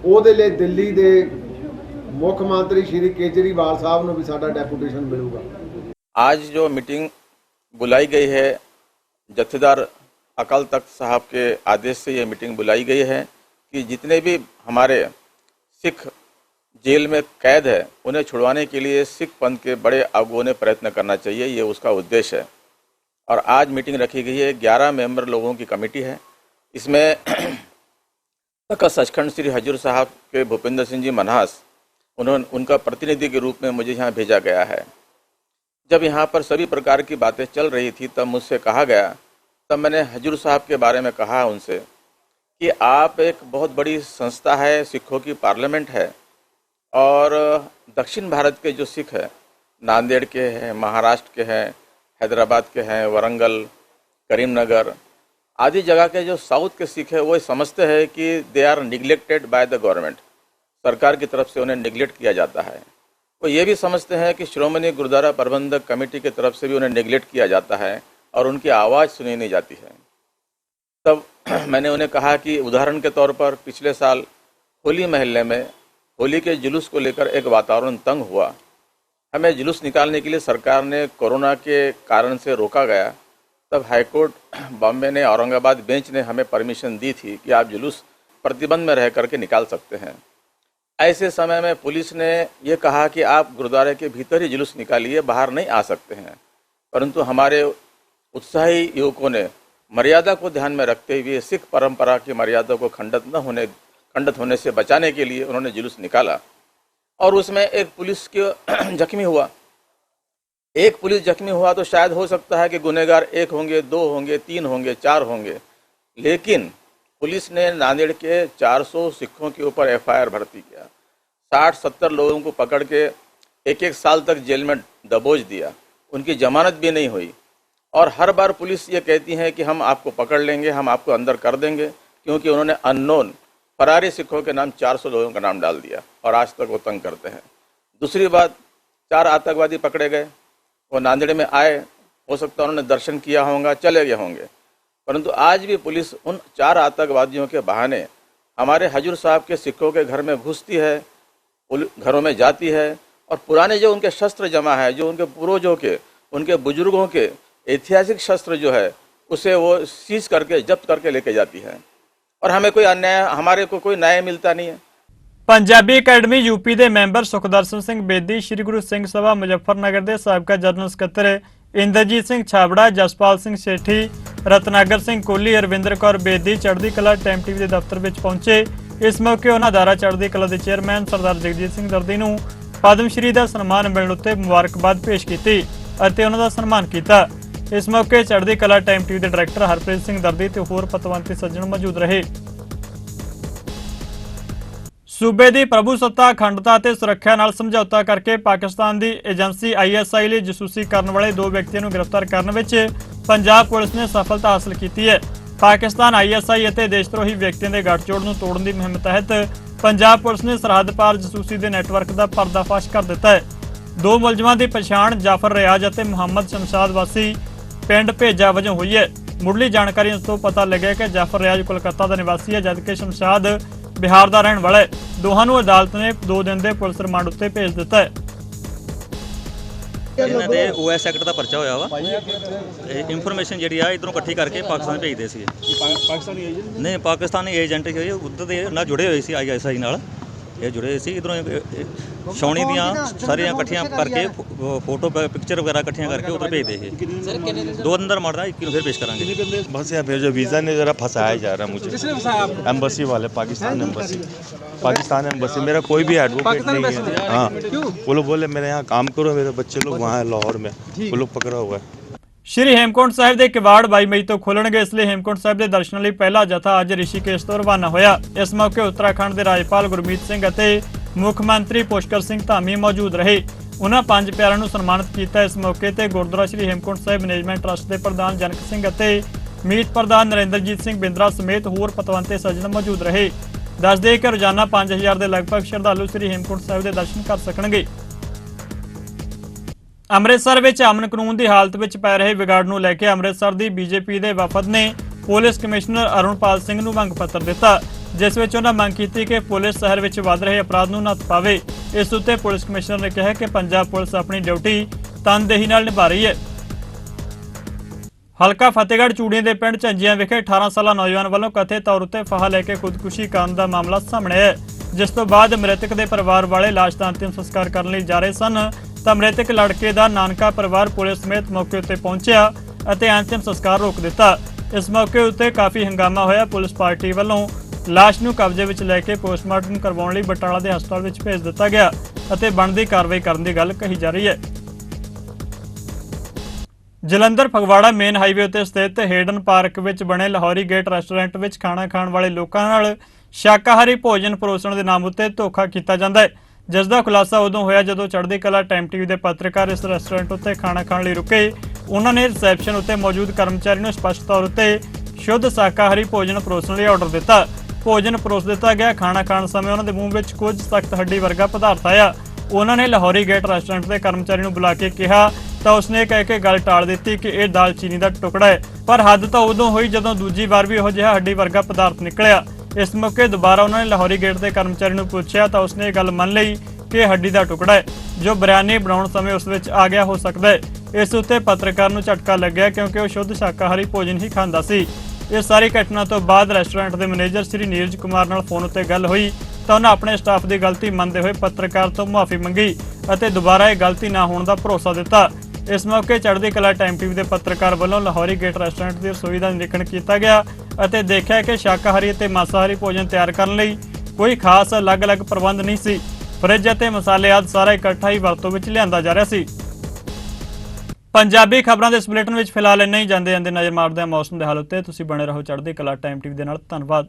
ਉਹਦੇ ਲਈ ਦਿੱਲੀ ਦੇ ਮੁੱਖ ਮੰਤਰੀ ਸ਼੍ਰੀ ਕੇਜਰੀਵਾਲ ਸਾਹਿਬ ਨੂੰ ਵੀ ਸਾਡਾ ਡੈਪੂਟੇਸ਼ਨ ਮਿਲੂਗਾ। आज जो मीटिंग बुलाई गई है, जत्थेदार अकाल तख्त साहब के आदेश से ये मीटिंग बुलाई गई है कि जितने भी हमारे सिख जेल में कैद है उन्हें छुड़वाने के लिए सिख पंथ के बड़े अगुओं ने प्रयत्न करना चाहिए, ये उसका उद्देश्य है। और आज मीटिंग रखी गई है, 11 मेंबर लोगों की कमेटी है। इसमें तख्त सचखंड श्री हजूर साहब के भूपेंद्र सिंह जी मनहास, उनका प्रतिनिधि के रूप में मुझे यहाँ भेजा गया है। जब यहाँ पर सभी प्रकार की बातें चल रही थी तब मुझसे कहा गया, तब मैंने हजूर साहब के बारे में कहा उनसे कि आप एक बहुत बड़ी संस्था है, सिखों की पार्लियामेंट है, और दक्षिण भारत के जो सिख हैं, नांदेड़ के हैं, महाराष्ट्र के हैं, हैदराबाद के हैं, वरंगल, करीमनगर आदि जगह के जो साउथ के सिख है वो समझते हैं कि they are neglected by the government, सरकार की तरफ से उन्हें निगलेक्ट किया जाता है। वो ये भी समझते हैं कि श्रोमणी गुरुद्वारा प्रबंधक कमेटी की तरफ से भी उन्हें निगलेक्ट किया जाता है और उनकी आवाज़ सुनी नहीं जाती है। तब मैंने उन्हें कहा कि उदाहरण के तौर पर पिछले साल होली महल्ले में होली के जुलूस को लेकर एक वातावरण तंग हुआ। हमें जुलूस निकालने के लिए सरकार ने कोरोना के कारण से रोका गया। तब हाईकोर्ट बॉम्बे ने, औरंगाबाद बेंच ने हमें परमिशन दी थी कि आप जुलूस प्रतिबंध में रह करके निकाल सकते हैं। ऐसे समय में पुलिस ने यह कहा कि आप गुरुद्वारे के भीतर ही जुलूस निकालिए, बाहर नहीं आ सकते हैं। परंतु हमारे उत्साही युवकों ने मर्यादा को ध्यान में रखते हुए सिख परंपरा की मर्यादा को खंडित होने से बचाने के लिए उन्होंने जुलूस निकाला। और उसमें एक पुलिस के जख्मी हुआ। एक पुलिस जख्मी हुआ तो शायद हो सकता है कि गुनहगार 1 होंगे, 2 होंगे, 3 होंगे, 4 होंगे, लेकिन पुलिस ने नांदेड़ के 400 सिखों के ऊपर एफआईआर भर्ती किया। 60-70 लोगों को पकड़ के 1-1 साल तक जेल में दबोच दिया। उनकी जमानत भी नहीं हुई। और हर बार पुलिस ये कहती है कि हम आपको पकड़ लेंगे, हम आपको अंदर कर देंगे, क्योंकि उन्होंने अननोन फरारी सिखों के नाम 400 लोगों का नाम डाल दिया और आज तक वो तंग करते हैं। दूसरी बात, 4 आतंकवादी पकड़े गए, वो नांदेड़ में आए, हो सकता है उन्होंने दर्शन किया होगा, चले गए होंगे, परंतु आज भी पुलिस उन 4 आतंकवादियों के बहाने हमारे हजूर साहब के सिखों के घर में घुसती है, घरों में जाती है और पुराने जो उनके शस्त्र जमा है, जो उनके पूर्वजों के, उनके बुजुर्गों के ऐतिहासिक शस्त्र जो है, उसे वो सीज करके जब्त करके लेके जाती है और हमें कोई अन्याय, हमारे को कोई न्याय मिलता नहीं है। पंजाबी अकैडमी यूपी के मैंबर सुखदर्शन सिंह बेदी, श्री गुरु सिंह सभा मुजफ्फरनगर के साबका जनरल सकत्तर इंद्रजीत सिंह छाबड़ा, जसपाल सिंह सेठी, रत्नागर सिंह कोहली, अरविंदर कौर बेदी चढ़दी कला टाइम टीवी के दफ्तर में पहुंचे। इस मौके उन्होंने अदारा चढ़दी कला के चेयरमैन सरदार जगजीत सिंह दर्दी नूं पद्म श्री का सन्मान मिलने उत्ते मुबारकबाद पेश की और उन्होंने सन्मान किया। इस मौके चढ़दी कला टाइम टीवी के डायरैक्टर हरप्रीत सिंह दर्दी ते होर पतवंती सज्जन मौजूद रहे। सूबे की प्रभुसत्ता, अखंडता ते सुरक्षा नाल समझौता करके पाकिस्तान की एजेंसी ISI लिए जसूसी करने वाले 2 व्यक्तियों को गिरफ्तार करने में पंजाब पुलिस ने सफलता हासिल की है। पाकिस्तान ISI और देशद्रोही व्यक्तियों के गठजोड़ को तोड़ने की मुहिम तहत पंजाब पुलिस ने सरहद पार जसूसी के नैटवर्क का पर्दाफाश कर दिता है। 2 मुलजमां की पछाण जाफर रियाज और मुहम्मद शमशाद वासी पिंड भेजा वजों हुई है। मुढ़ली जानकारी उस तो पता लगे कि जाफर रियाज कोलकाता का निवासी है, जबकि शमशाद बिहार का रहने वाला है। दोनों अदालत ने 2 दिन के पुलिस रिमांड उत्ते भेज दिता है। ਇਹਨਾਂ ਦੇ OS ਸੈਕਟਰ ਦਾ ਪਰਚਾ ਹੋਇਆ ਵਾ। ਇਨਫੋਰਮੇਸ਼ਨ ਜਿਹੜੀ ਆ ਇਧਰੋਂ ਇਕੱਠੀ ਕਰਕੇ ਪਾਕਿਸਤਾਨ ਭੇਜਦੇ ਸੀ। ਪਾਕਿਸਤਾਨੀ ਏਜੰਟ ਨਹੀਂ, ਪਾਕਿਸਤਾਨੀ ਏਜੰਟ ਜਿਹੜੇ ਉੱਧਰ ਦੇ ਨਾਲ ਜੁੜੇ ਹੋਏ ਸੀ ISI ਨਾਲ, ਇਹ ਜੁੜੇ ਸੀ। ਇਧਰੋਂ ਛਾਉਣੀ ਦੀਆਂ ਸਾਰੀਆਂ ਇਕੱਠੀਆਂ ਕਰਕੇ फोटो पिक्चर वगैरह इकट्ठियां करके उधर भेज दे। 2 दिन का रिमांड है, 21 फिर पेश करांगे। बस यहाँ पे जो वीज़ा ने ज़रा फंसाया जा रहा है मुझे, एम्बेसी वाले, पाकिस्तान एम्बेसी। मेरा कोई भी एडवोकेट नहीं है। हाँ, वो लोग बोले मेरे यहाँ काम करो, मेरे बच्चे लोग वहाँ है लाहौर में, वो लोग पकड़ा हुआ है। श्री हेमकुंट साहिब के किवाड़ 22 मई तो खुलणगे, इसलिए हेमकुंट साहिब के दर्शनों लिए पहला जथा अज ऋषिकेश तो रवाना होया। इस मौके उत्तराखंड के राज्यपाल गुरमीत सिंह और मुख्यमंत्री पुष्कर सिंह धामी मौजूद रहे। उन्होंने 5 प्यारों को सन्मानित किया। इस मौके पर गुरुद्वारा श्री हेमकुंट साहिब मैनेजमेंट ट्रस्ट के प्रधान जनक सिंह और मीत प्रधान नरेंद्रजीत सिंह बिंद्रा समेत होर पतवंते सज्जन मौजूद रहे। दस दे कि रोजाना 5000 के लगभग श्रद्धालु श्री हेमकुंट साहिब के दर्शन कर सकेंगे। ਅੰਮ੍ਰਿਤਸਰ ਵਿੱਚ ਅਮਨ ਕਾਨੂੰਨ ਦੀ ਹਾਲਤ ਵਿੱਚ ਪੈ ਰਹੇ ਵਿਗਾੜ ਨੂੰ ਲੈ ਕੇ ਅੰਮ੍ਰਿਤਸਰ ਦੀ ਬੀਜੇਪੀ ਦੇ ਵਫਦ ਨੇ ਪੁਲਿਸ ਕਮਿਸ਼ਨਰ ਅਰੁਣਪਾਲ ਸਿੰਘ ਨੂੰ ਮੰਗ ਪੱਤਰ ਦਿੱਤਾ, ਜਿਸ ਵਿੱਚ ਉਹਨਾਂ ਮੰਗ ਕੀਤੀ ਕਿ ਪੁਲਿਸ ਸ਼ਹਿਰ ਵਿੱਚ ਵੱਧ ਰਹੇ ਅਪਰਾਧ ਨੂੰ ਨੱਥ ਪਾਵੇ। ਇਸ ਉੱਤੇ ਪੁਲਿਸ ਕਮਿਸ਼ਨਰ ਨੇ ਕਿਹਾ ਕਿ ਪੰਜਾਬ ਪੁਲਿਸ ਆਪਣੀ ਡਿਊਟੀ ਤਨਦੇਹੀ ਨਾਲ ਨਿਭਾ ਰਹੀ ਹੈ। ਹਲਕਾ ਫਤਿਹਗੜ੍ਹ ਚੂੜੀਆਂ ਦੇ ਪਿੰਡ ਝੰਜੀਆਂ ਵਿਖੇ 18 ਸਾਲਾ ਨੌਜਵਾਨ ਵੱਲੋਂ ਕਥਿਤ ਤੌਰ ਉੱਤੇ ਫਾਹਾ ਲੈ ਕੇ ਖੁਦਕੁਸ਼ੀ ਕਰਨ ਦਾ ਮਾਮਲਾ ਸਾਹਮਣੇ ਆਇਆ, ਜਿਸ ਤੋਂ ਬਾਅਦ ਮ੍ਰਿਤਕ ਦੇ ਪਰਿਵਾਰ ਵਾਲੇ ਲਾਸ਼ ਦਾ ਅੰਤਿਮ ਸੰਸਕਾਰ ਕਰਨ ਲਈ ਜਾ ਰਹੇ ਸਨ ਤਾਂ ਮ੍ਰਿਤਕ ਲੜਕੇ ਦਾ ਨਾਨਕਾ ਪਰਿਵਾਰ ਪੁਲਿਸ ਸਮੇਤ ਮੌਕੇ ਉੱਤੇ ਪਹੁੰਚਿਆ ਅਤੇ ਅੰਤਿਮ ਸੰਸਕਾਰ ਰੋਕ ਦਿੱਤਾ। ਇਸ ਮੌਕੇ ਉੱਤੇ ਕਾਫੀ ਹੰਗਾਮਾ ਹੋਇਆ। ਪੁਲਿਸ ਪਾਰਟੀ ਵੱਲੋਂ ਲਾਸ਼ ਨੂੰ ਕਬਜ਼ੇ ਵਿੱਚ ਲੈ ਕੇ ਪੋਸਟਮਾਰਟਮ ਕਰਵਾਉਣ ਲਈ ਬਟਾਲਾ ਦੇ ਹਸਪਤਾਲ ਵਿੱਚ ਭੇਜ ਦਿੱਤਾ ਗਿਆ ਅਤੇ ਬਣਦੀ ਕਾਰਵਾਈ ਕਰਨ ਦੀ ਗੱਲ ਕਹੀ ਜਾ ਰਹੀ ਹੈ। ਜਲੰਧਰ ਫਗਵਾੜਾ ਮੇਨ ਹਾਈਵੇ ਉੱਤੇ ਸਥਿਤ ਹੇਡਨ ਪਾਰਕ ਵਿੱਚ ਬਣੇ ਲਾਹੌਰੀ ਗੇਟ ਰੈਸਟੋਰੈਂਟ ਵਿੱਚ ਖਾਣਾ ਖਾਣ ਵਾਲੇ ਲੋਕਾਂ ਨਾਲ ਸ਼ਾਕਾਹਾਰੀ ਭੋਜਨ ਪਰੋਸਣ ਦੇ ਨਾਮ ਉੱਤੇ ਧੋਖਾ ਕੀਤਾ ਜਾਂਦਾ ਹੈ, ਜਿਸ ਦਾ ਖੁਲਾਸਾ ਉਦੋਂ ਹੋਇਆ ਜਦੋਂ ਚੜ੍ਹਦੀ ਕਲਾ ਟਾਈਮ ਟੀਵੀ ਦੇ ਪੱਤਰਕਾਰ ਇਸ ਰੈਸਟੋਰੈਂਟ ਉੱਤੇ ਖਾਣਾ ਖਾਣ ਲਈ ਰੁਕੇ। ਉਹਨਾਂ ਨੇ ਰਿਸੈਪਸ਼ਨ ਉੱਤੇ ਮੌਜੂਦ ਕਰਮਚਾਰੀ ਨੂੰ ਸਪਸ਼ਟ ਤੌਰ ਉੱਤੇ ਸ਼ੁੱਧ ਸ਼ਾਕਾਹਾਰੀ ਭੋਜਨ ਪਰੋਸਣ ਲਈ ਆਰਡਰ ਦਿੱਤਾ। ਭੋਜਨ ਪਰੋਸ ਦਿੱਤਾ ਗਿਆ। ਖਾਣਾ ਖਾਣ ਸਮੇਂ ਉਹਨਾਂ ਦੇ ਮੂੰਹ ਵਿੱਚ ਕੁਝ ਸਖਤ ਹੱਡੀ ਵਰਗਾ ਪਦਾਰਥ ਆਇਆ। ਉਹਨਾਂ ਨੇ ਲਾਹੌਰੀ ਗੇਟ ਰੈਸਟੋਰੈਂਟ ਦੇ ਕਰਮਚਾਰੀ ਨੂੰ ਬੁਲਾ ਕੇ ਕਿਹਾ ਤਾਂ ਉਸਨੇ ਕਹਿ ਕੇ ਗੱਲ ਟਾਲ ਦਿੱਤੀ ਕਿ ਇਹ ਦਾਲਚੀਨੀ ਦਾ ਟੁਕੜਾ ਹੈ, ਪਰ ਹੱਦ ਤਾਂ ਉਦੋਂ ਹੋਈ ਜਦੋਂ ਦੂਜੀ ਵਾਰ ਵੀ ਇਹੋ ਜਿਹਾ ਹੱਡੀ ਵਰਗਾ ਪਦਾਰਥ ਨਿਕਲਿਆ। ਇਸ ਮੌਕੇ ਦੁਬਾਰਾ ਉਹਨਾਂ ਨੇ ਲਾਹੌਰੀ ਗੇਟ ਦੇ ਕਰਮਚਾਰੀ ਨੂੰ ਪੁੱਛਿਆ ਤਾਂ ਉਸਨੇ ਇਹ ਗੱਲ ਮੰਨ ਲਈ ਕਿ ਇਹ ਹੱਡੀ ਦਾ ਟੁਕੜਾ ਹੈ, ਜੋ ਬਿਰਿਆਨੀ ਬਣਾਉਣ ਸਮੇਂ ਉਸ ਵਿੱਚ ਆ ਗਿਆ ਹੋ ਸਕਦਾ ਹੈ। ਇਸ ਉੱਤੇ ਪੱਤਰਕਾਰ ਨੂੰ ਝਟਕਾ ਲੱਗਿਆ ਕਿਉਂਕਿ ਉਹ ਸ਼ੁੱਧ ਸ਼ਾਕਾਹਾਰੀ ਭੋਜਨ ਹੀ ਖਾਂਦਾ ਸੀ। ਇਸ ਸਾਰੀ ਘਟਨਾ ਤੋਂ ਬਾਅਦ ਰੈਸਟੋਰੈਂਟ ਦੇ ਮੈਨੇਜਰ ਸ੍ਰੀ ਨੀਰਜ ਕੁਮਾਰ ਨਾਲ ਫੋਨ ਉੱਤੇ ਗੱਲ ਹੋਈ ਤਾਂ ਉਹਨਾਂ ਆਪਣੇ ਸਟਾਫ ਦੀ ਗਲਤੀ ਮੰਨਦੇ ਹੋਏ ਪੱਤਰਕਾਰ ਤੋਂ ਮੁਆਫੀ ਮੰਗੀ ਅਤੇ ਦੁਬਾਰਾ ਇਹ ਗਲਤੀ ਨਾ ਹੋਣ ਦਾ ਭਰੋਸਾ ਦਿੱਤਾ। ਇਸ ਮੌਕੇ ਚੜ੍ਹਦੀ ਕਲਾ ਟਾਈਮ ਟੀਵੀ ਦੇ ਪੱਤਰਕਾਰ ਵੱਲੋਂ ਲਾਹੌਰੀ ਗੇਟ ਰੈਸਟੋਰੈਂਟ ਦੀ ਰਸੋਈ ਦਾ ਨਿਰੀਖਣ ਕੀਤਾ ਗਿਆ ਅਤੇ ਦੇਖਿਆ ਕਿ ਸ਼ਾਕਾਹਾਰੀ ਅਤੇ ਮਾਸਾਹਾਰੀ ਭੋਜਨ ਤਿਆਰ ਕਰਨ ਲਈ ਕੋਈ ਖਾਸ ਅਲੱਗ-ਅਲੱਗ ਪ੍ਰਬੰਧ ਨਹੀਂ ਸੀ। ਫਰਿੱਜ ਅਤੇ ਮਸਾਲੇ ਆਦਿ ਸਾਰਾ ਇਕੱਠਾ ਹੀ ਵਰਤੋਂ ਵਿੱਚ ਲਿਆਂਦਾ ਜਾ ਰਿਹਾ ਸੀ। ਪੰਜਾਬੀ ਖਬਰਾਂ ਦੇ ਇਸ ਬੁਲੇਟਿਨ ਵਿੱਚ ਫਿਲਹਾਲ ਇੰਨਾ ਹੀ। ਜਾਂਦੇ ਨਜ਼ਰ ਮਾਰਦੇ ਹਾਂ ਮੌਸਮ ਦੇ ਹਾਲ ਉੱਤੇ। ਤੁਸੀਂ ਬਣੇ ਰਹੋ ਚੜ੍ਹਦੀ ਕਲਾ ਟਾਈਮ ਟੀਵੀ ਦੇ ਨਾਲ। ਧੰਨਵਾਦ।